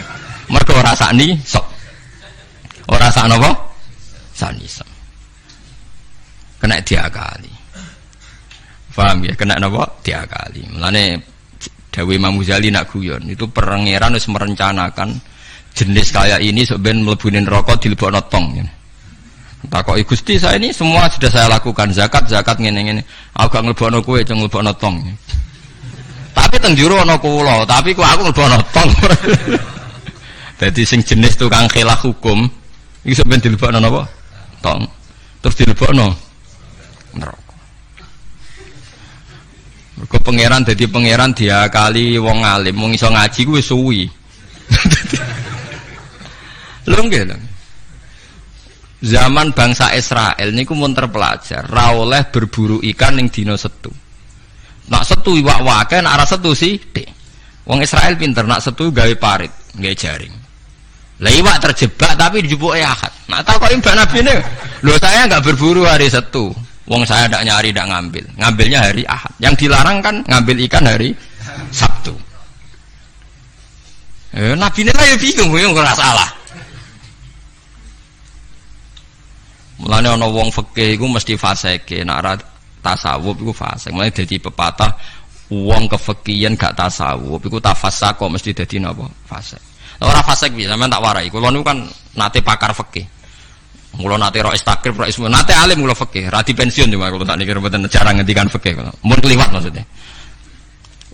Mergo ora sakni sok. Ora sak napa? Sakni sok. Kena diakali. Paham ya? Kena napa? Diakali. Mulane dawuh Imam Ghazali nak guyon, itu pangeran wis merencanakan jenis kayak ini sebenarnya melebunin rokok dilebokno tong. Takoki Gusti saya ini semua sudah saya lakukan zakat ngene-ngene. Aku gak nglebokno kowe ceng nglebokno tong. Tapi teng jero ana kula, tapi kok aku nglebokno tong. Dadi sing jenis tukang khilaf hukum iki sebenarnya dilebokno napa? Tong. Terus dilebokno neraka. Mergo pangeran dadi pangeran diakali wong alim, wong iso ngaji kuwi suwi. Lho nggih lho. Zaman bangsa Israel niku mun terpelajar, ra oleh berburu ikan ning dina Setu. Nak setu iwak wake, nak ora setu sithik. Wong Israel pinter, nak setu gawe parit, gawe jaring. Lah iwak terjebak tapi dijupuke Ahad. Nak takoki mbak nabine, lho saya enggak berburu hari Setu. Wong saya ndak nyari, ndak ngambil. Ngambilnya hari Ahad. Yang dilarang kan ngambil ikan hari Sabtu. Nabine lah ya bingung, ora salah. Mulane ana wong fikih iku mesti fasike, nek ora tasawuf iku fasik. Mulane dadi pepatah wong kefikihan gak tasawuf iku tafassak kok mesti dadi napa? Fasik. Ora fasik piye sampean tak warai. Kulo niku kan nate pakar fikih. Kulo nate ro istakrib, ro ismu, nate alim kulo fikih, ra di pensiun cuma kulo tak niki mboten jarang ngendikan fikih kulo. Mun kliwat maksudnya.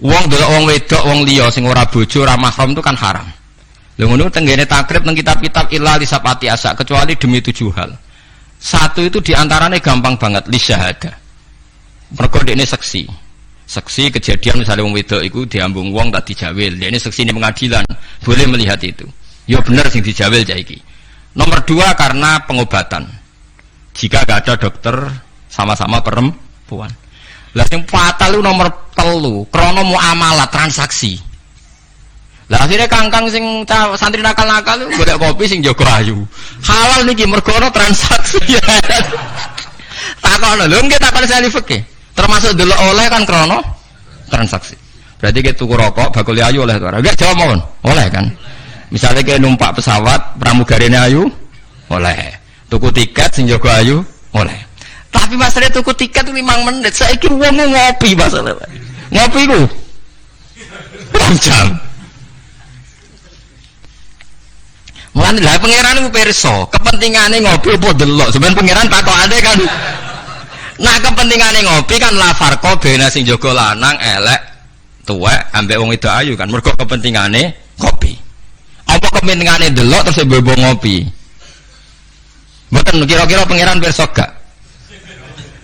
Wong delok wong wedok, wong liya sing ora bojo, ora mahram itu kan haram. Lha ngono tenggene takrib nang kitab-kitab illa lisapati asa kecuali demi 7 hal. Satu itu diantaranya gampang banget li syahada. Mergo dekne seksi. Seksi kejadian misalnya wong wedok iku diambung wong tak dijawil. Dekne seksi di pengadilan, boleh melihat itu. Ya bener sing dijawil cah iki. Nomor 2 karena pengobatan. Jika gak ada dokter sama-sama perempuan. Lah sing fatal itu nomor 3, krana muamalah transaksi. Lah akhirnya kangkang sing santri nakal-nakal itu golek kopi sing jaga ayu. Halal niki mergo ana transaksi. Takono lho nggih takon sali fikih. Termasuk delok oleh kan krana transaksi. Berarti kita tuku rokok bakul ayu oleh to ora? Enggak jawab mawon. Oleh kan. Misalnya kayak numpak pesawat pramugarine ayu oleh. Tuku tiket sing jaga ayu oleh. Tapi masalahnya tuku tiket 5 menit. Saiki wong ngopi masalah. Ngopi ku 2 jam. Mulane lha pangeran iku pirsa, kepentingane ngopi apa delok. Sampeyan pangeran takokane kan. Nah, kepentingane ngopi kan la farqa bena sing jaga lanang elek tuwek ambek wong wedok ayu kan. Mergo kepentingane kopi. Apa kepentingane delok terus bebo ngopi? Mboten kira-kira pangeran pirsa gak?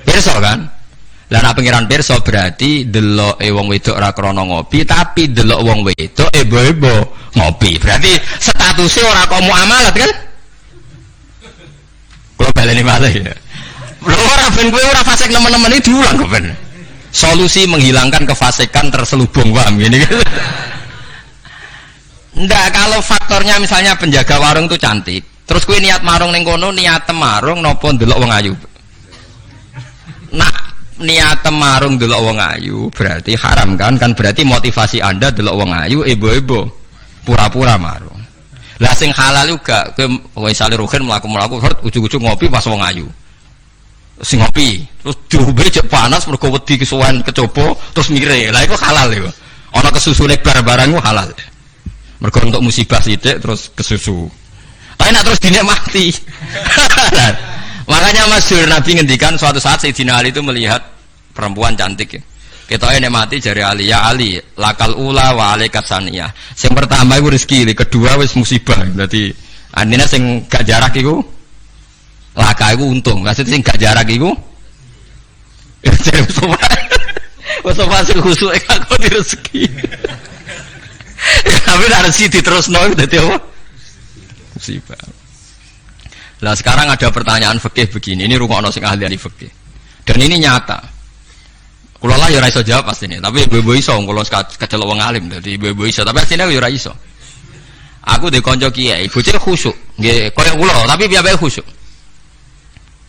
Pirsa kan? Lah nek pangeran pirsa berarti deloke wong wedok ora krana ngopi, tapi delok wong wedok ebo-ebo ngopi. Berarti statusnya ora kok muamalat kan? Kula baleni malih ya. Lho ora ben kowe ora fasik nemen-nemen iki diulang kok ben. Solusi menghilangkan kefasikan terselubung paham gini. Ndak kalau faktornya misalnya penjaga warung itu cantik, terus kowe niat marung ning kono, niat marung napa ndelok wong ayu. Nah, niat marung delok wong ayu berarti haram kan berarti motivasi Anda delok wong ayu ebo-ebo pura-pura marung. Lah sing halal juga kowe misale rugen mlaku-mlaku ujug-ujug ngopi pas wong ayu. Sing ngopi terus diombe cek panas mergo wedi kesuwen kecoba terus mire. Lah iku halal iku. Ana kesusune barang-barang ku halal. Mergo untuk musibah sithik terus kesusu. Tapi nek terus dinikmati. Makanya masyhur Nabi ngendikan suatu saat Sayyidina Ali itu melihat perempuan cantik ya. Ketoke nek mati jari Ali, ya Ali, lakal ula wa alaikat saniyah. Sing pertama iku rezeki, kedua wis musibah. Berarti andine sing gak jarak iku laka iku untung. Maksud sing gak jarak iku wis sing khusuk aku di rezeki. Tapi nek rezeki diterusno dadi apa? Musibah. Lah sekarang ada pertanyaan fikih begini, ini rungokno sing ahli fikih. Dan ini nyata. Kula lah ya ora iso jawab pastine, tapi ibu-ibu iso kula kecelok wong alim dadi ibu-ibu iso, tapi asline ya ora iso. Aku de kanca kiai, bocah khusyuk, nggih koyo kula, tapi piyambake khusyuk.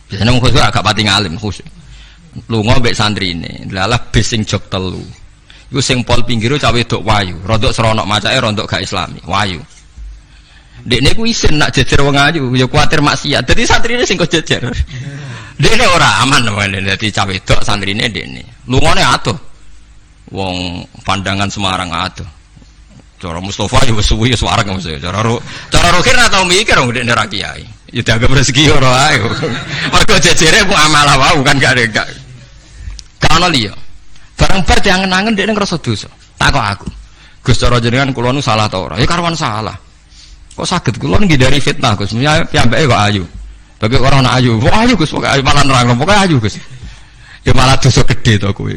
Biasane wong khusyuk agak pati ngalim khusyuk. Lunga mbek santrine, lalah bis sing jog 3. Iku sing pol pinggire cah wedok wayu, rondok seronok macake rondok gak islami, wayu. Dekne ku isin nak jejer wong ayu, ya kuwatir maksiat. Dadi santrine sing kok jejer. Dekne ora aman wae dadi cah wedok santrine dekne. Lungane atuh. Wong pandangan Semarang atuh. Cara Mustofa ya wis suwi ya suwareg mesti. Cara rokir ora tau mikir wong dekne ra kiai. Ya dianggap rezeki ora ae. Mergo jejere ku amalah wae kan gak ada. Gak ono liya. Barang bar diangen-angen dekne ngrasa dosa. Takok aku. Gus cara jenengan kula nu salah ta ora? Ya karwan salah. Kok sakit kula ngindari fitnah Gus. Piyambake kok ayu. Bagi orang anak ayu. Kok ayu Gus, pokoke ayu malah nerangno, pokoke ayu Gus. Ya malah dosa gede to kowe.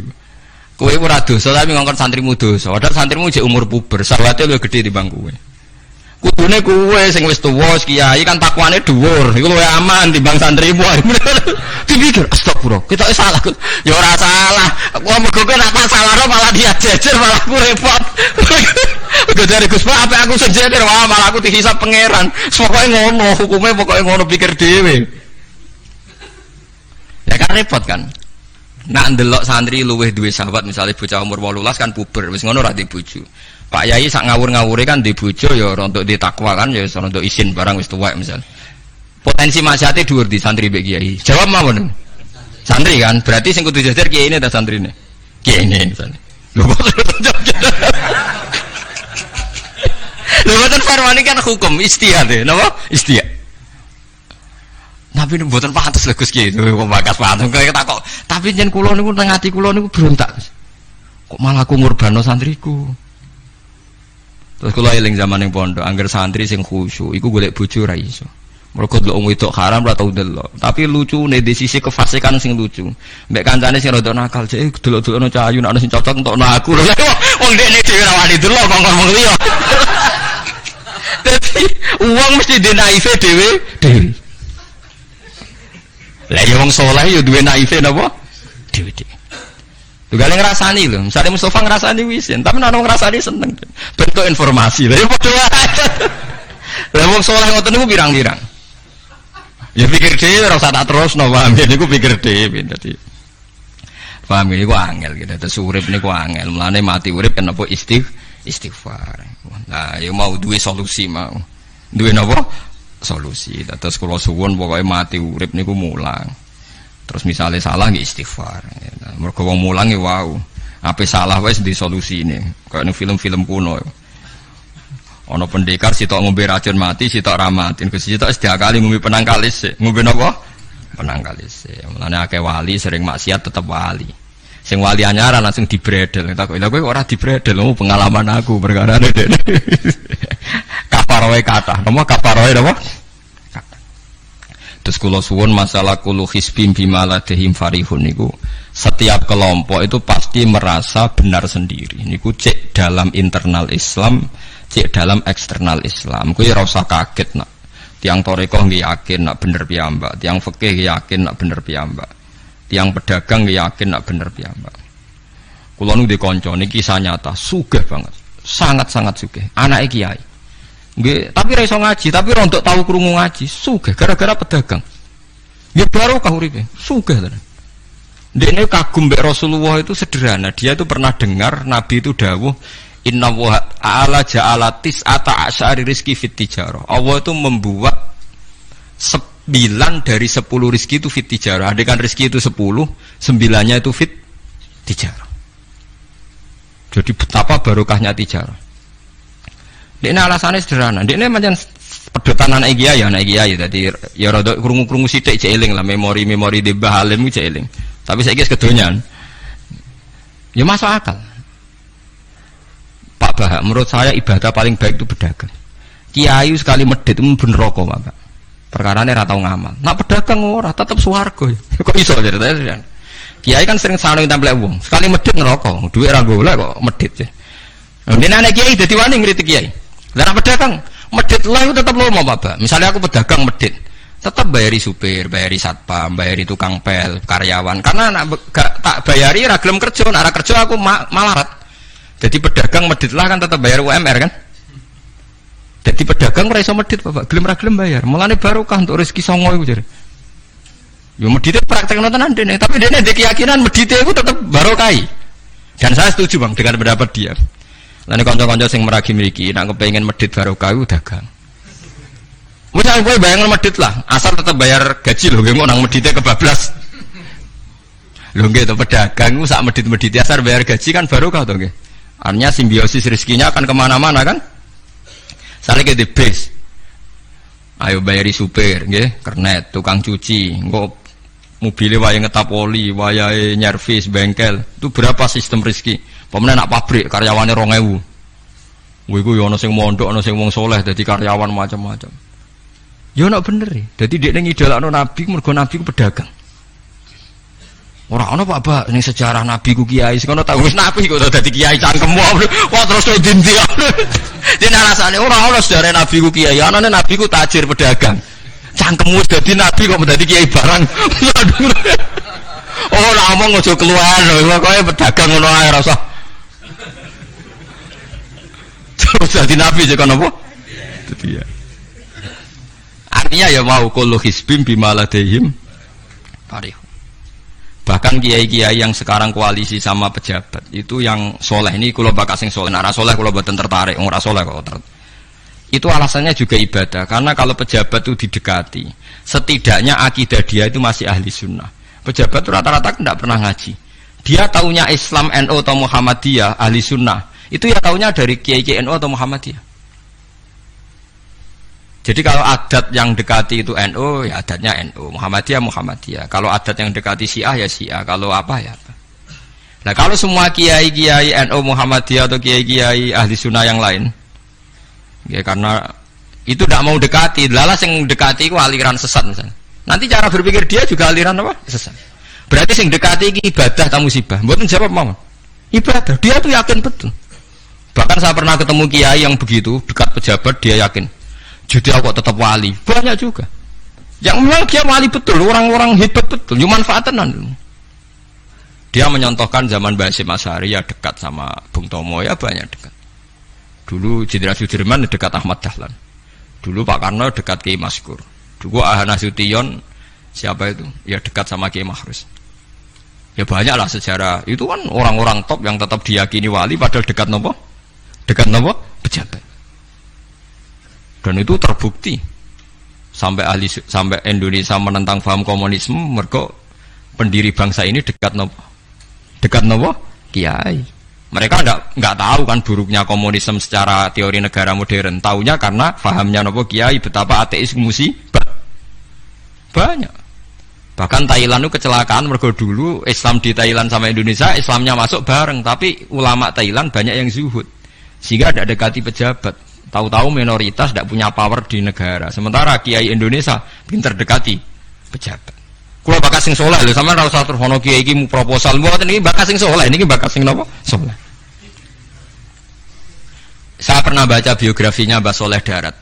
Kowe ora dosa tapi ngongkon santrimu dosa. Padahal santrimu jek umur puber, sawate luwih gede timbang kowe. Kudune kowe sing wis tuwa kiai kan takwane dhuwur. Iku luwih aman timbang santrimu. Dipikir astagfirullah, kita salah Gus. Ya ora salah. Kok mergo kowe nek salahno malah dia jejer malah aku repot. Udah dari Gus Pak, apa aku sejejer, wah malah aku dihisap pangeran. Pokoknya ngono, hukumnya pokoknya ngono pikir dewe. Ya kan repot kan. Nak ndelok santri luweh duwe sahabat misalnya bocah umur 18 kan puber, wis ngono ra dibojo. Pak Yai sak ngawur-ngawure kan dibojo ya untuk ditakwa kan ya untuk isin barang wis tuwek misal. Potensi maksiate dhuwur di santri mbek kiai. Jawab mawon. Santri kan, berarti sing kudu jejer kiai ini ta santrine. Kiai ini misalnya. Lho kok lho mboten farwani kan hukum istihad ya, napa? Istihad. Tapi mboten pantes lho Gus Ki, kok bakas pantes kaya takok. Tapi yen kula niku teng ati kula niku berontak. Kok malah aku ngurbano santriku. Terus kula eling zaman ning pondok, angger santri sing khusyuk iku golek bojo ra iso. Mergo delok wong wedok haram ra tau delok. Tapi lucune di sisi kefasikan sing lucu. Mbek kancane sing rada nakal, cek delok-delokno cah ayu nek ana sing cocok entokno aku. Wong dekne dhewe ra wani delok kok ngomong liya. Dadi uang mesti di naive dewe. Lah ya wong saleh ya duwe naive napa? Dewe. Tugale ngrasani lho, misale Mustofa ngrasani wisin, tapi nek ngrasani seneng. Bentuk informasi. Lah ya padha wae. Lah wong saleh ngoten niku pirang-pirang. Ya pikir dhewe ora usah tak terusno, paham ya niku pikir dhewe dadi. Paham niku angel gitu. Terus urip niku angel. Mulane mati urip kenapa istighfar. Nah, ya mau duwe solusi mau. Duwe napa? Solusi. Terus kula suwun pokoke mati urip niku mulang. Terus misalnya salah nggih istighfar. Mergo wong mulang ya wau. Ape salah wis di solusine. Kayak ning film-film kuno. Ana pendekar sitok ngombe racun mati, sitok ra mati. Gusti sitok sediakali ngombe penang kalis. Ngombe napa? Penang kalis. Mulane akeh wali sering maksiat tetep wali. Sing wali anyaran langsung dibredel. Tak kok lha kowe ora dibredel, pengalaman aku perkarane dene. Kafaroe kathah. Napa kafaroe napa? Terus kula suwun masalah kulu hisbim bimaladehim farihun niku setiap kelompok itu pasti merasa benar sendiri. Niku cek dalam internal Islam, cek dalam eksternal Islam. Kuwi ora usah kaget nak. Tiang toreko nggih yakin nak bener piyambak, tiang fikih yakin nak bener piyambak. Tiang pedagang nggih yakin nak bener piyambak. Kula nu dikonco niki kisah nyata, sugih banget. Sangat-sangat sugih. Anake kiai. Nggih, tapi ra iso ngaji, tapi rontok tahu krungu ngaji, sugih gara-gara pedagang. Nggih barokah uripe, sugih tenan. Dene kagum mbek Rasulullah itu sederhana, dia itu pernah dengar Nabi itu dawuh inna wa ta'ala ja'ala tis'ata asyari rizki fit tijarah. Allah itu membuat 9 dari 10 rizki itu fit tijarah. Andai kan rizki itu 10, 9-nya itu fit tijarah. Jadi betapa barokahnya tijarah. Ini alasannya sederhana. Ini macam pedotan anak kiai, tadi ya rada krungu-krungu sithik cek eling lah memori-memori di Mbah Halim cek eling. Tapi saiki wis kedonyan. Ya masuk akal. Pak Bah, menurut saya ibadah paling baik itu pedagang. Kiai sekali medit itu ben neraka, Pak. Perkarane ra tau ngamal. Nak pedagang ora tetep swarga. Kok iso ceritane? Kiai kan sering saneng templek wong. Sekali medit neraka, duit ra golek kok medit. Dene anak kiai dadi wani ngritik kiai. Lah pedagang medit lah itu tetap lomo Pak. Misalnya aku pedagang medit, tetap bayari supir, bayari satpam, bayari tukang pel, karyawan. Karena gak tak bayari ra gelem kerja, nek ra kerja aku malarat. Jadi pedagang medit lah kan tetap bayar UMR kan. Jadi pedagang ora iso medit Bapak, gelem ra gelem bayar. Mulane barokah untuk rezeki songo iku jare. Yo medite praktekno tenan dene, tapi dene ndek keyakinan medite iku tetap barokah. Dan saya setuju Bang dengan pendapat dia. Lah nek kanca-kanca sing meragi mriki nek kepengin medhit barokah iku dagang. Wis kowe bayang medhit lah, asal tetep bayar gaji lho nggih nang medhite kebablas. Lho nggih to pedagang iku sak medhit-medhite asal bayar gaji kan barokah to nggih. Artinya simbiosis rezekinya akan kemana-mana kan. Sale ke di base. Ayo bayari supir nggih, kernet, tukang cuci, engko mobilnya wayahe ngetap oli, wayahe nyervis bengkel. Itu berapa sistem rezeki? Pemene nak pabrik karyawane 2000. Kuwi ku yo ana sing mondok, ana sing wong saleh dadi karyawan macam-macam. Yo nak bener e. Dadi dekne ngidolakno nabi mergo nabi ku pedagang. Ora ana Pak ning sejarah nabi ku kiai sing ana tak wis nabi kok dadi kiai cangkemmu. Wah terus to dindi. Dene alasane ora ana sejarah nabi ku kiai, anane nabi ku tajir pedagang. Cangkemmu dadi nabi kok dadi kiai barang. Oh ora omong aja keluar lho, kowe pedagang ngono ae ora usah. Jadi nabi je kan apa? Itu dia. Artinya ya mau kullu hisbim bimaladehim farih. Bahkan kiai-kiai yang sekarang koalisi sama pejabat itu yang soleh ini kula bakal sing soleh, nek ora soleh kula mboten tertarik, ora soleh kok. Itu alasannya juga ibadah karena kalau pejabat itu didekati, setidaknya akidah dia itu masih ahli sunnah. Pejabat itu rata-rata tidak pernah ngaji. Dia taunya Islam NU atau Muhammadiyah ahli sunnah. Itu ya taunya dari Kiai NU atau Muhammadiyah. Jadi kalau adat yang dekati itu NU, ya adatnya NU, Muhammadiyah. Kalau adat yang dekati Syiah ya Syiah, kalau apa ya apa. Nah kalau semua kiai-kiai NU, Muhammadiyah atau kiai-kiai ahli sunnah yang lain, ya karena itu tidak mau dekati, lalas yang dekati itu aliran sesat misalnya. Nanti cara berpikir dia juga aliran apa? Sesat. Berarti yang dekati ini ibadah atau musibah. Mboten jawab mau. Ibadah, dia tuh yakin betul. Bahkan saya pernah ketemu kiai yang begitu dekat pejabat, dia yakin Jadi aku tetap wali. Banyak juga. Yang memang dia wali betul, orang-orang hebat betul, cuma manfaatan. Dia menyontohkan zaman Mbah Hasyim Asy'ari ya dekat sama Bung Tomo ya banyak dekat. Dulu Jenderal Sudirman dekat Ahmad Dahlan. Dulu Pak Karno dekat Kiai Maskur. Dulu Ahana Sution siapa itu? Ya dekat sama Kiai Mahrus. Ya banyak lah sejarah. Itu kan orang-orang top yang tetap diyakini wali padahal dekat nopo? Dekat nopo? Pejabat. Dan itu terbukti. Sampai Indonesia menentang paham komunisme, mergo pendiri bangsa ini dekat nopo? Dekat nopo? Kiai. Mereka enggak tahu kan buruknya komunisme secara teori negara modern. Taunya karena pahamnya nopo kiai betapa ateis musibah. Banyak. Bahkan Thailand itu kecelakaan mergo dulu Islam di Thailand sama Indonesia, Islamnya masuk bareng, tapi ulama Thailand banyak yang zuhud. Sehingga tidak dekati pejabat. Tahu-tahu minoritas tidak punya power di negara. Sementara kiai Indonesia pinter dekati pejabat. Kalau bakas sing soleh lho, sampean ora usah terus ono kiai iki mu proposal mboten iki bakas sing soleh, niki bakas sing napa? Soleh. Saya pernah baca biografinya Mbah Soleh Darat.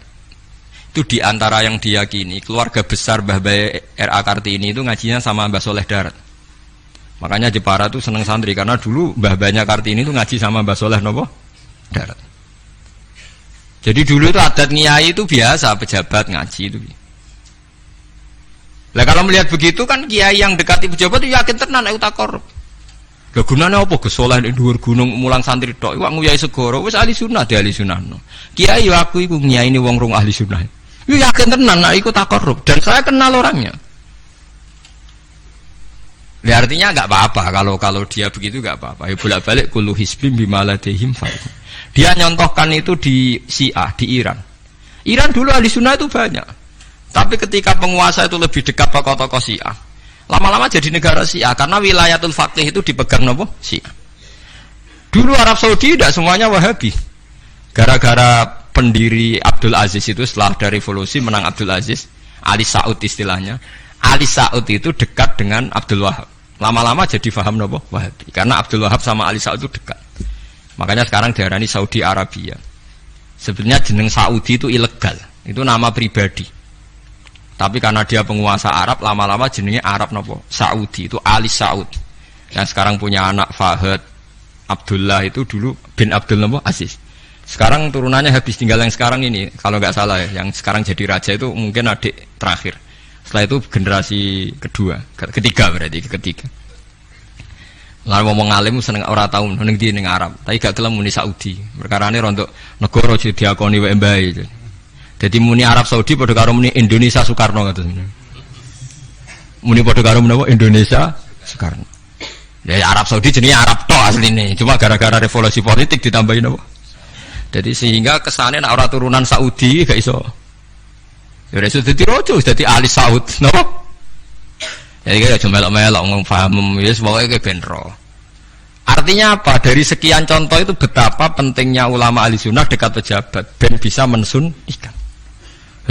Itu diantara yang diyakini keluarga besar Mbah Bae R.A. Kartini itu ngajinya sama Mbah Soleh Darat. Makanya Jepara itu seneng santri karena dulu Mbah Banyak Kartini itu ngaji sama Mbah Soleh napa? Darat. Jadi dulu itu adat ngiyai itu biasa pejabat ngaji itu. Lah kalau melihat begitu kan kiai yang dekati pejabat itu yakin tenan nek utak korup. Lah gunane apa Gus Soleh ning dhuwur gunung mulang santri tok iku nguyai segoro wis ahli sunnah de ahli sunnah no. Kiai yo aku iku ngiyaini wong rong ahli sunnah. Yo yakin tenan nek iku takorup dan saya kenal orangnya. Ya artinya enggak apa-apa kalau dia begitu enggak apa-apa. Ya bolak-balik kullu hisbim bima ladehim fa. Dia nyontohkan itu di Syiah di Iran. Iran dulu ahli sunnah itu banyak. Tapi ketika penguasa itu lebih dekat tokoh-tokoh Syiah, lama-lama jadi negara Syiah karena wilayatul faqih itu dipegang nopo Syiah. Dulu Arab Saudi tidak semuanya Wahabi. Gara-gara pendiri Abdul Aziz itu setelah ada revolusi menang Abdul Aziz, Ali Saud istilahnya. Ali Saud itu dekat dengan Abdul Wahab. Lama-lama jadi faham nopo Wahabi karena Abdul Wahab sama Ali Saud itu dekat. Makanya sekarang diarani Saudi Arabia. Sebenarnya jeneng Saudi itu ilegal. Itu nama pribadi. Tapi karena dia penguasa Arab, lama-lama jenenge Arab nopo? Saudi, itu Ali Saud. Yang sekarang punya anak Fahad Abdullah itu dulu bin Abdul nopo? Aziz. Sekarang turunannya habis tinggal yang sekarang ini, kalau nggak salah ya, yang sekarang jadi raja itu mungkin adik terakhir. Setelah itu generasi ketiga berarti ketiga. Lalu ngomong alim seneng ora tau ning ndi ning Arab, tapi gak gelem muni Saudi. Perkarane rontok negara diakoni wae mbae. Jadi muni Arab Saudi padha karo muni Indonesia Soekarno ngoten. Muni padha karo menapa Indonesia Soekarno. Ya Arab Saudi jenenge Arab tok asline, cuma gara-gara revolusi politik ditambahin apa? Jadi sehingga kesane nek ora turunan Saudi gak iso. Ya iso dadi raja, dadi ahli Saud, napa? Jadi kaya cuma melok-melok ngomong paham ya pokoke ke benro. Artinya apa? Dari sekian contoh itu betapa pentingnya ulama ahli sunnah dekat pejabat ben bisa mensunnikan.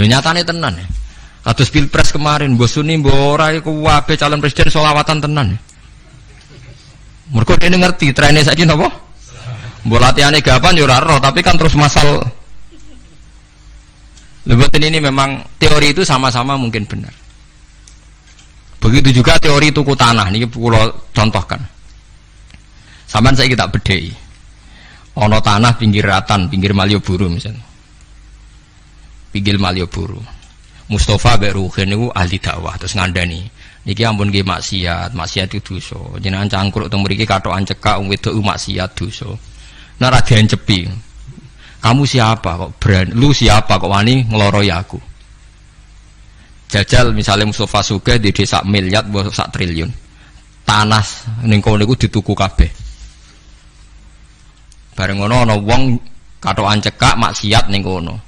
Nyatane tenan ya. Kados pilpres kemarin mbok suni mbok ora iku wae calon presiden selawatan tenan ya. Mergo dene ngerti trene saiki napa? Mbok latihane gapan ya ora roh, tapi kan terus masal. Lebatin ini memang teori itu sama-sama mungkin benar. Begitu juga teori tuku tanah niki kula contohkan. Sampeyan saiki tak bedheki. Ana tanah pinggir Ratan, pinggir Malioboro misalnya. Pinggir Malioboro. Mustafa mbek Ruhin niku ahli dakwah terus ngandani. Niki ampun nggih maksiat itu dosa. Jenengan cangkruk teng mriki kathokan cekak wong wedok maksiat dosa. Nek ra diencepi. Kamu siapa kok berani? Lu siapa kok wani ngloroi aku? Jajal misalnya Mustafa sugih di desa miliar mbok sak triliun. Tanah ning kono niku dituku kabeh. Bareng ngono ana wong kathokan cekak maksiat ning kono.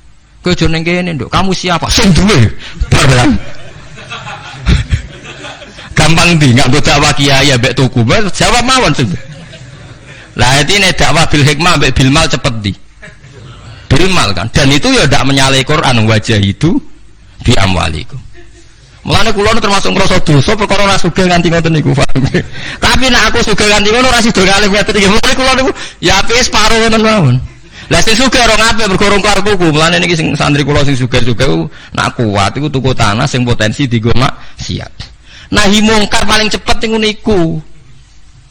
Kowe aja ning kene, Nduk. Kamu siapa? Sing duwe. Barang. Gampang ndi nganggo dakwah kiai mbek tuku. Jawab mawon sing. Lah intine dakwah bil hikmah mbek bil mal cepet ndi? Bil mal kan. Dan itu ya ndak menyalahi Quran wajah itu bi amwalikum. Mulane kula termasuk ngrasa dosa perkara ora sugih nganti ngoten niku, Pak. Tapi nek aku sugih nganti ngono ora sida kalih meter iki. Mulane kula niku ya wis separo ngoten mawon. Lah sing sugih ora ngape mergo urung kelar tuku. Mulane niki sing santri kula sing sugih-sugih nak kuat iku tuku tanah sing potensi dienggo maksiat. Nahi mungkar paling cepet niku niku.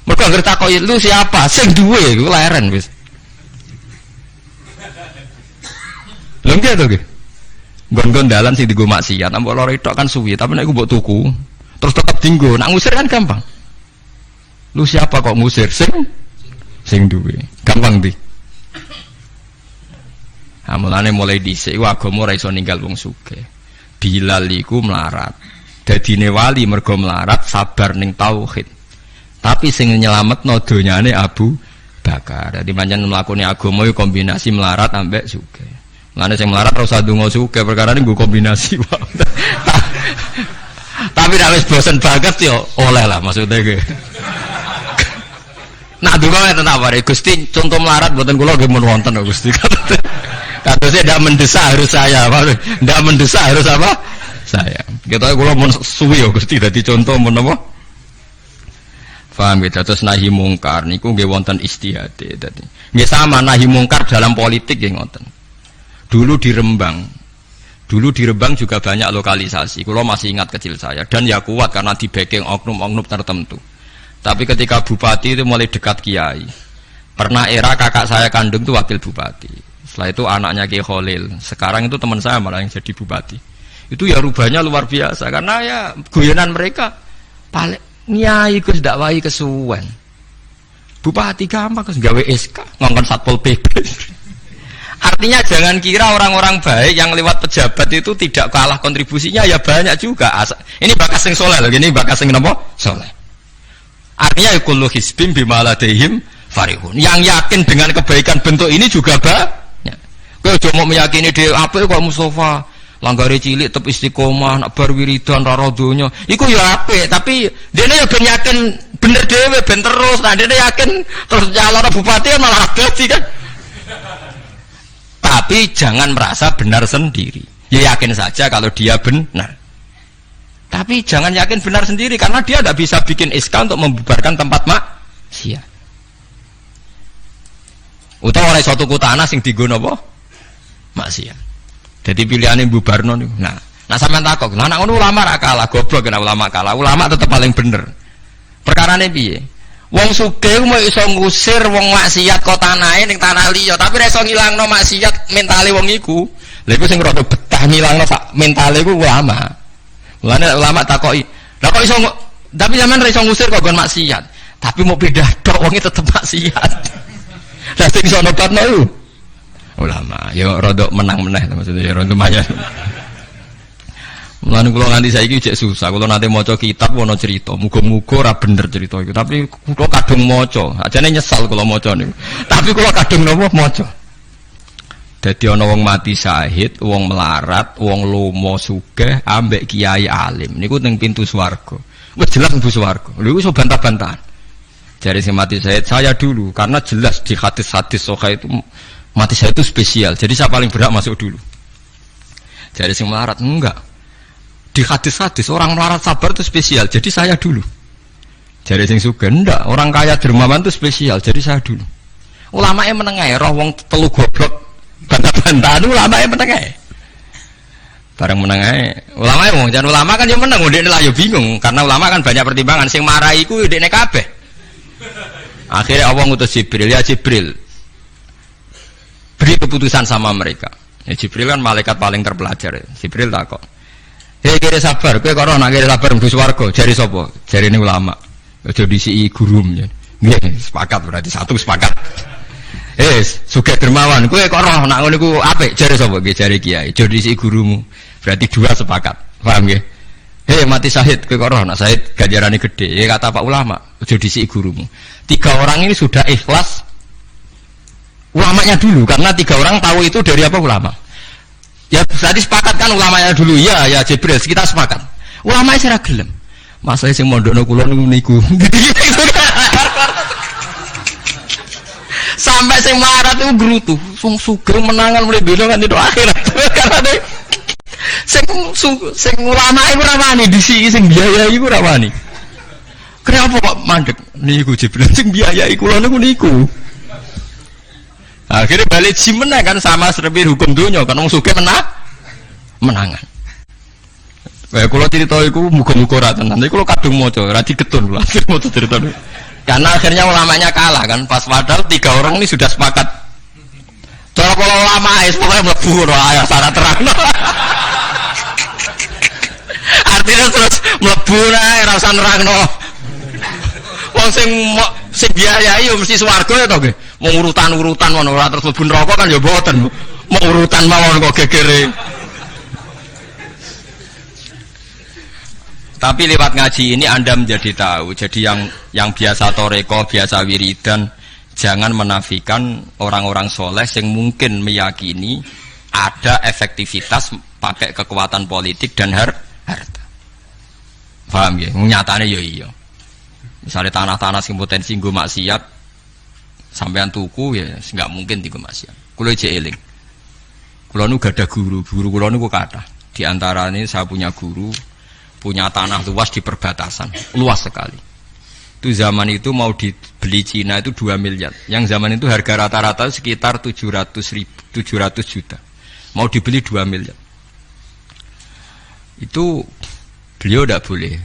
Mergo anggere takoki lu siapa? Sing duwe iku leren wis. Lha nggih to nggih. Nggon-nggon dalan sing dienggo maksiat, ambek loro tok kan suwi, tapi nek iku mbok tuku, terus tetep dienggo. Nak ngusir kan gampang. Lu siapa kok ngusir? Sing duwe. Gampang di. Mulane mulai dhisik iku agama ora iso ninggal wong sugih. Bilal iku melarat. Dadine wali mergo melarat sabar ning tauhid. Tapi sing nyelametno donyane Abu Bakar. Dadi pancen mlakune agama iku kombinasi melarat ambek sugih. Mulane sing melarat ora usah ndonga sugih perkara niku kombinasi wae. Tapi nek wis bosen banget yo oleh lah maksudnya ge. Nah ndonga ngeten ta bare Gusti contoh melarat mboten kula nggih mun wonten kok Gusti. Katanya tidak mendesak harus saya, tidak mendesak harus apa? Saya. Kita kalau mau suwi ya Gusti, jadi contoh mau apa? Faham gitu. Terus nahi mungkar, niku nggih wonten istihade. Jadi nggih sama nahi mungkar dalam politik nggih ngoten. Dulu di Rembang juga banyak lokalisasi. Kalau masih ingat kecil saya dan ya kuat karena di backing oknum-oknum tertentu. Tapi ketika bupati itu mulai dekat kiai. Pernah era kakak saya kandung itu wakil bupati. Setelah itu anaknya Kiai Khalil. Sekarang itu teman saya malah yang jadi bupati. Itu ya rubahnya luar biasa karena ya guyonan mereka paling nyai Gus dakwahi kesuwen. Bupati gampang Gus gawe SK ngongkon Satpol PP. Artinya jangan kira orang-orang baik yang lewat pejabat itu tidak kalah kontribusinya ya banyak juga. Ini bakas sing soleh loh, ini bakas sing napa? Soleh. Artinya kullu hizbin bima ladaihim farihun. Yang yakin dengan kebaikan bentuk ini juga kowe aja mau meyakini dhewe apik kok Mustafa langgare cilik tetep istiqomah nak bar wiridan ra donya iku ya apik tapi dene ya ben yakin bener dhewe ben terus nah dene yakin terus calon bupati malah dadi kan tapi jangan merasa benar sendiri ya yakin saja kalau dia benar tapi jangan yakin benar sendiri karena dia tidak bisa bikin SK untuk membubarkan tempat maksiat utawa ora iso tuku tanah sing dienggo napa maksiat. Jadi pilihannya bubarno niku. Nah sampean takok, lah nek ngono ulama ra kalah, goblok nek ulama kalah. Ulama tetep paling bener. Perkarane piye? Wong sugih mau iso ngusir wong maksiat kok tanahe ning tanah liya, tapi ra iso ngilangno maksiat mentale wong iku. Lha iku sing rada betah ngilangno sak mentale iku ulama. Mulane ulama takoki, "Lah kok iso tapi sampean ra iso ngusir kok gon maksiat, tapi mau pindah tok wong tetep maksiat." Lah sing iso nobatno iku ulama, ya rodok menang-meneh maksudnya ya rodok lumayan. Mulane kula nganti saiki cek susah, kula nate maca kitab ana cerita, muga-muga ora bener cerita iku, tapi kula kadung maca, ajane nyesal kula maca niku. Tapi kula kadung napa maca. Dadi ana wong mati syahid, wong melarat, wong lomo sugih ambek kiai alim niku ning pintu swarga. Wis jelas mlebu swarga. Lha iku iso bantah-bantahan. Jare sing mati syahid saya dulu karena jelas di hadis-hadis sahih itu mati saya itu spesial, jadi saya paling berhak masuk dulu. Jadi sing melarat enggak. Di hadis-hadis orang melarat sabar itu spesial, jadi saya dulu. Jadi sing sugih enggak, orang kaya dermawan itu spesial, jadi saya dulu. Ulamae menengae roh wong telu goblok bantah-bantahan ulamae menengae. Bareng menengae, ulamae wong jan ulama kan yo meneng, ndekne lah yo bingung karena ulama kan banyak pertimbangan, sing marahi iku ndekne kabeh. Akhirnya Allah ngutus Jibril, ya Jibril beri keputusan sama mereka. Ya, Jibril kan malaikat paling terpelajar. Ya. Jibril takok, "Hei kira sabar, kowe kok ora nak kira sabar mlebu swarga?" Jari sapa? Jarine ulama. Aja disiki gurum ya. Nggih, sepakat berarti satu sepakat. Sugih dermawan, kowe kok ora nak ngono iku apik? Jari sapa? Nggih, jari kiai. Aja disiki gurumu. Berarti dua sepakat. Paham nggih? Mati syahid, kowe kok ora nak syahid ganjarane gede. Ya kata Pak ulama, aja disiki gurumu. 3 orang ini sudah ikhlas ulamanya dulu karena 3 orang tahu itu dari apa ulama ya berarti sepakat kan ulamanya dulu ya Jibril kita sepakat ulamanya saya gelem masa sing mondokno kula niku sampai sing melarat itu gerutu sing sugih menangan mulai beda kan itu akhirat karena sing ulama iku ora wani disiki sing biayai iku ora wani kenapa kok mandek niku Jibril sing biayai kula niku Akhirnya balik ji menang kan sama seperti hukum dunia kan wong sugih menangan. Kalau cerita itu muka-muka rata nanti kalau kadung moco rati ketun lah moco cerita itu karena akhirnya ulamanya kalah kan pas padahal 3 orang ini sudah sepakat kalau ulama pokoknya mlebu ayah syarat terang artinya terus mlebu rasa nerangno wong sing biayai mesti swarga ya to nggih mau urutan-urutan ngono ora terus mlebu neraka kan ya mboten mau urutan mawon kok gegere. Tapi lewat ngaji ini Anda menjadi tahu. Jadi yang biasa toreko, biasa wiridan, jangan menafikan orang-orang soleh yang mungkin meyakini ada efektivitas pakai kekuatan politik dan harta. Paham ya? Nyatanya ya iya. Misalnya tanah-tanah sing potensi nggo maksiat, sampean tuku ya nggak mungkin dienggo maksiat. Kulo eling. Kulo nu gak ada guru kulo nu kathah. Di antara ini saya punya guru. Punya tanah luas di perbatasan, luas sekali. Itu zaman itu mau dibeli Cina itu 2 miliar. Yang zaman itu harga rata-rata sekitar 700 juta. Mau dibeli 2 miliar. Itu beliau tidak boleh.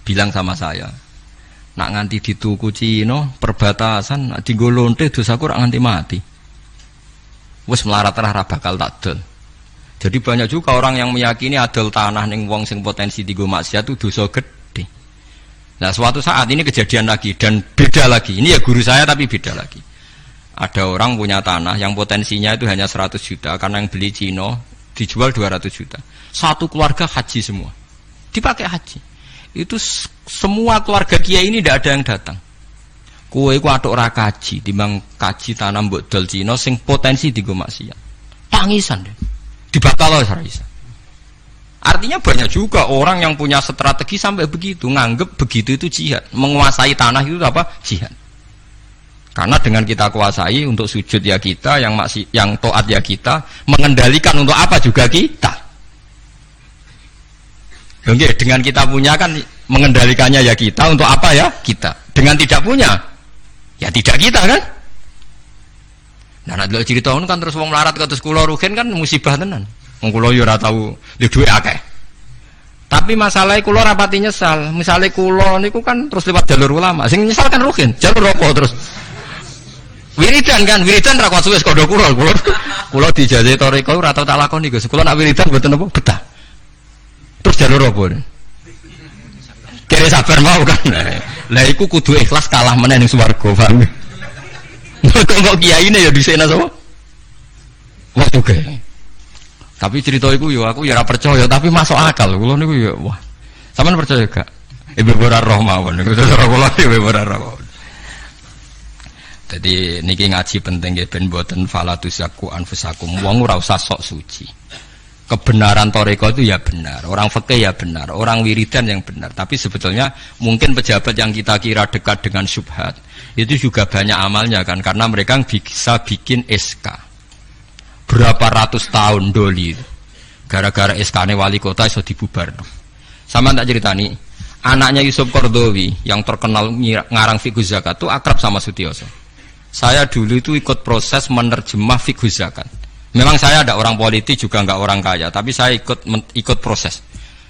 Bilang sama saya, nak nganti dituku Cina perbatasan, nak digolonte dosaku rak nganti mati. Wes melarat ra bakal takdol. Jadi banyak juga orang yang meyakini adol tanah ning wong sing potensi digo maksiat itu dosa gede. Nah, suatu saat ini kejadian lagi dan beda lagi. Ini ya guru saya tapi beda lagi. Ada orang punya tanah yang potensinya itu hanya 100 juta karena yang beli Cina dijual 200 juta. Satu keluarga haji semua. Dipakai haji. Itu semua keluarga kiai ini tidak ada yang datang. Kowe iku atuk ora kaji, timbang kaji tanah mbok dol Cina sing potensi digo maksiat. Tangisan deh. Dibakal oleh Sarisa. Artinya banyak juga orang yang punya strategi sampai begitu, nganggep begitu itu jihad, menguasai tanah itu apa? Jihad. Karena dengan kita kuasai untuk sujud ya kita, yang taat ya kita, mengendalikan untuk apa juga kita. Oke, dengan kita punya kan mengendalikannya ya kita, untuk apa ya kita. Dengan tidak punya, ya tidak kita kan. Nah, nek cerita kan terus wong melarat kados kula rugen kan musibah tenan. Wong kula yo ora tau duwe akeh. Tapi masalahnya kula rapati nyesal. Misale kula niku kan terus lewat jalur ulama. Sing nyesal kan rugen, jalur apa terus? Wiridan kan, wiridan ra kuat suwes kodho kula. Kula dijajahi toriko ora tau tak lakoni Gus. Kula nak wiridan mboten apa betah. Terus jalur apa? Kira sabar mau kan. Lah iku kudu ikhlas kalah meneh ning swarga, paham? Kok kiai ini ya disena sama? Wah juga. Tapi cerita itu yo aku ya ora percaya tapi masuk akal. Kulo niku ya wah. Sampeyan percaya gak? Ibu ora roh mawon niku cara kula ibu ora roh. Jadi niki ngaji penting nggih ben mboten falatusaku anfusakum. Wong ora usah sok suci. Kebenaran toreko itu ya benar, orang fikih ya benar, orang wiridan yang benar. Tapi sebetulnya mungkin pejabat yang kita kira dekat dengan syubhat itu juga banyak amalnya kan, karena mereka bisa bikin SK berapa ratus tahun doli gara-gara SK-nya wali kota iso dibubar. Sama tak ceritani, anaknya Yusuf Qaradawi yang terkenal ngarang fiqh zakat itu akrab sama Sutioso. Saya dulu itu ikut proses menerjemah fiqh zakat. Memang saya ada orang politik juga enggak orang kaya, tapi saya ikut proses.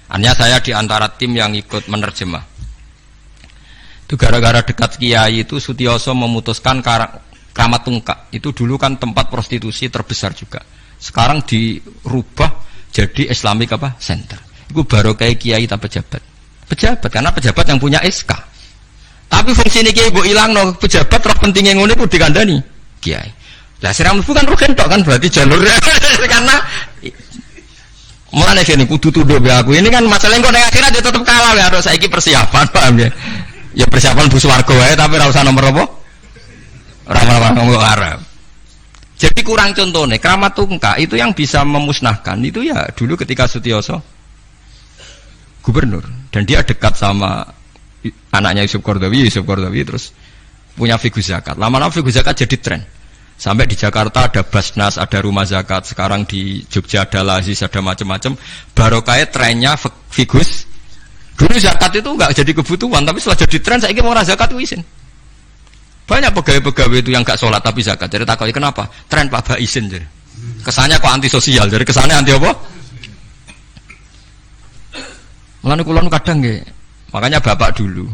Hanya saya di antara tim yang ikut menerjemah. Itu gara-gara dekat kiai itu Sutioso memutuskan Kramat Tungkak. Itu dulu kan tempat prostitusi terbesar juga. Sekarang dirubah jadi Islamic apa? Center. Itu baru kayak kiai tak pejabat. Pejabat karena pejabat yang punya SK. Tapi fungsi ini kiai mbok ilangno, pejabat roh pentingnya ngono iku dikandani kiai. Lah siram mlebu kan rugen tok kan berarti jalurnya karena mulane kene kudu tuduh be aku. Ini kan masalahnya kok ning akhirat ya tetep kalah ya harus saiki persiapan paham ya. Ya persiapan bu swarga wae tapi ora usah nomor apa? Ora ngomong Arab. Jadi kurang contohnya Kramat Tungkak itu yang bisa memusnahkan itu ya dulu ketika Sutioso gubernur dan dia dekat sama anaknya Yusuf Qaradawi terus punya fiqh zakat. Lama-lama fiqh zakat jadi tren. Sampai di Jakarta ada Basnas, ada rumah zakat. Sekarang di Jogja ada Lazis, ada macam-macam. Barokah trennya figus. Dulu zakat itu enggak jadi kebutuhan, tapi setelah jadi tren, saya ingin orang zakat itu izin. Banyak pegawai-pegawai itu yang gak sholat tapi zakat. Jadi takutnya kenapa? Tren Pak Baisin jadi. Kesannya kok antisosial. Jadi kesannya anti apa? Mulane kula kadang nggih. Makanya bapak dulu.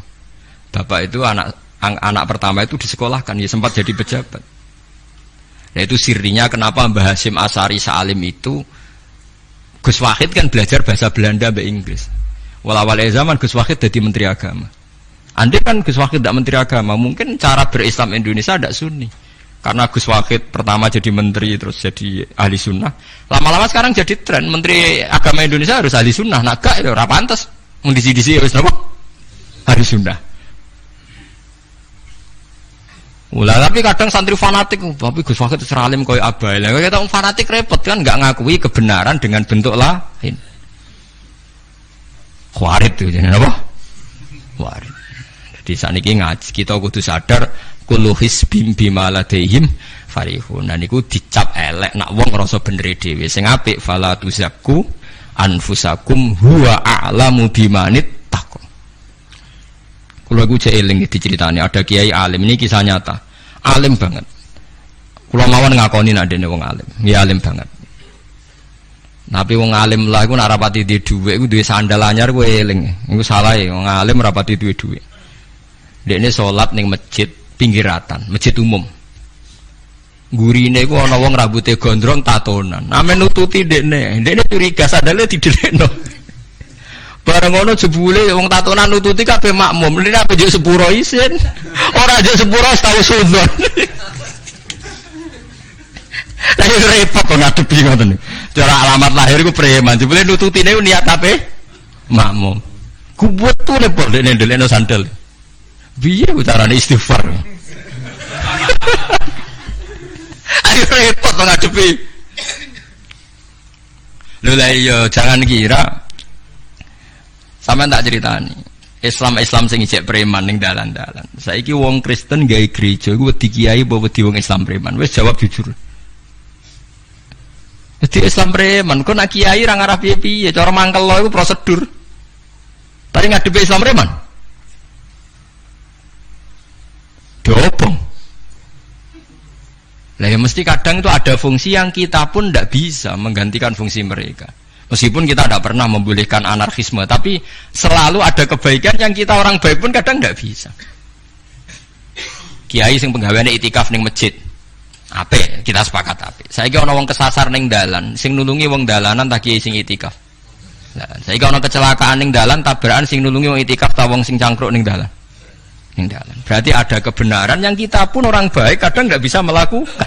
Bapak itu anak pertama itu disekolahkan, ya sempat jadi pejabat. Nah itu sirinya kenapa Mbah Hasyim Asy'ari Salim itu Gus Wahid kan belajar bahasa Belanda mbek Inggris. Awal zaman Gus Wahid jadi menteri agama. Andai kan Gus Wahid tidak menteri agama, mungkin cara berislam Indonesia tidak sunni. Karena Gus Wahid pertama jadi menteri, terus jadi ahli sunnah. Lama-lama sekarang jadi tren, menteri agama Indonesia harus ahli sunnah. Nah gak, itu ora pantes. Mendisi-disi harus apa? Ahli sunnah. Ulah, tapi kadang santri fanatik, tapi Gus Wahid seralim koyo abai. Lah kita fanatik repot kan, nggak ngakui kebenaran dengan bentuk lain. Khawarit itu jadi apa? Khawarit. Di saniki ngaji kita kudu sadar kullu hisbim bima ladaihim farihun. Nah niku dicap elek nak wong ngrasa bener dhewe. Sing apik fala tuzakku anfusakum huwa a'lamu bimanit taqwa. Kula iku cek eling diceritani ada kiai alim, ini kisah nyata. Alim banget. Kula mawon ngakoni nek dene wong alim. Ya alim banget. Tapi wong alim lah iku nek rapati duwe dhuwit iku duwe sandal anyar kuwi eling. Iku salah e, wong alim rapati duwe dhuwit. Dekne salat ning masjid pinggiratan, masjid umum. Gurine iku ana wong rambute gondrong tatonan. Ame nututi dekne curiga sandale didelekno. Bareng ngono jebule wong tatonan nututi kabeh makmum. Lha apa njuk sepuro isin. Ora njuk sepuro tau sudzon. Lah yo repot kok ngadepi ngoten. Cara alamat lahir iku preman. Jebule nututine niat kabeh makmum. Kuwet tuh repot dekne ndelekno sandal. Biye utarane istighfar. Ayo repot ngadepi. Lho lah iya jangan kira sampean tak ceritani. Islam sing ijek preman ning dalan-dalan. Saiki wong Kristen gawe gereja iku wedi kiai apa wedi wong Islam preman? Wis jawab jujur. Wedi Islam preman, kok nak kiai ra ngarah piye-piye, cara mangkel iku prosedur. Tapi ngadepi Islam preman. Diobong. Lah ya mesti kadang itu ada fungsi yang kita pun tidak bisa menggantikan fungsi mereka. Meskipun kita tidak pernah membolehkan anarkisme, tapi selalu ada kebaikan yang kita orang baik pun kadang tidak bisa. Kiai sing penggaweane itikaf ning masjid. Apik, kita sepakat apik. Saiki ana wong kesasar ning dalan, sing nulungi wong dalanan ta kiai sing itikaf. Lah, saiki ana kecelakaan ning dalan, tabrakan sing nulungi wong itikaf ta wong sing cangkruk ning dalan. Berarti ada kebenaran yang kita pun orang baik kadang nggak bisa melakukan.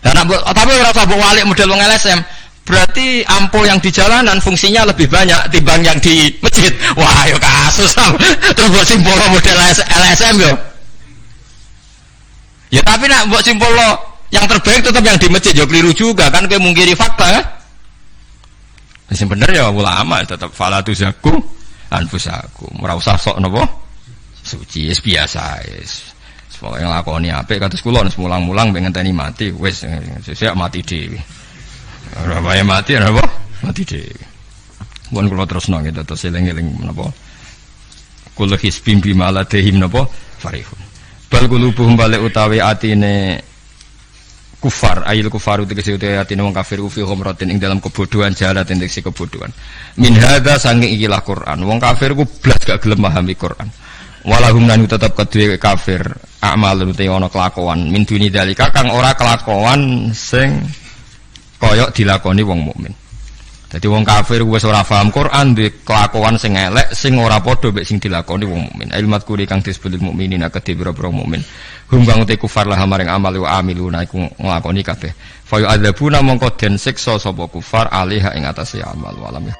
Dan tapi ora usah mbok walik model wong LSM. Berarti ampo yang di jalanan fungsinya lebih banyak timbang yang di masjid. Wah, yo kasus. Terus mbok simbol model LSM yo. Ya tapi nak mbok simbol yang terbaik tetap yang di masjid yo keliru juga kan kowe mungkiri fakta kan? Sing bener ya ulama tetap fala tuzaku anfusakum. Ora usah sok napa? Suci es biasa es. Pokoke nglakoni apik kados kula mulang-mulang pengen ngenteni mati wis sesuk mati dhewe. Ora wae mati apa? Mati dhewe. Mun kula terusno gitu terus eling-eling menapa? Kul hisbim bima ladehim napa? Farihun. Bal qulubuhum balik utawi atine kufar, ayil kufaru tegese utawi atine wong kafir fi ghamratin ing dalam kebodohan jalat tegese kebodohan. Min hadza saking ikilah Quran. Wong kafir ku blas gak gelem memahami Quran. Walahum lan tetap kedue kafir amalun te ana kelakuan min duni dalika kang ora kelakuan sing kaya dilakoni wong mukmin. Dadi wong kafir wis ora paham Quran duwe kelakuan sing elek sing ora padha mek sing dilakoni wong mukmin. Ilmat kuri kang disebut mukminin akeh boro-boro mukmin. Hum kang te kufar lah maring amal wa amiluna iku nglakoni kabeh. Fa yu'adzabuna mongko den siksa sapa kufar alih ing atase amal walam ya.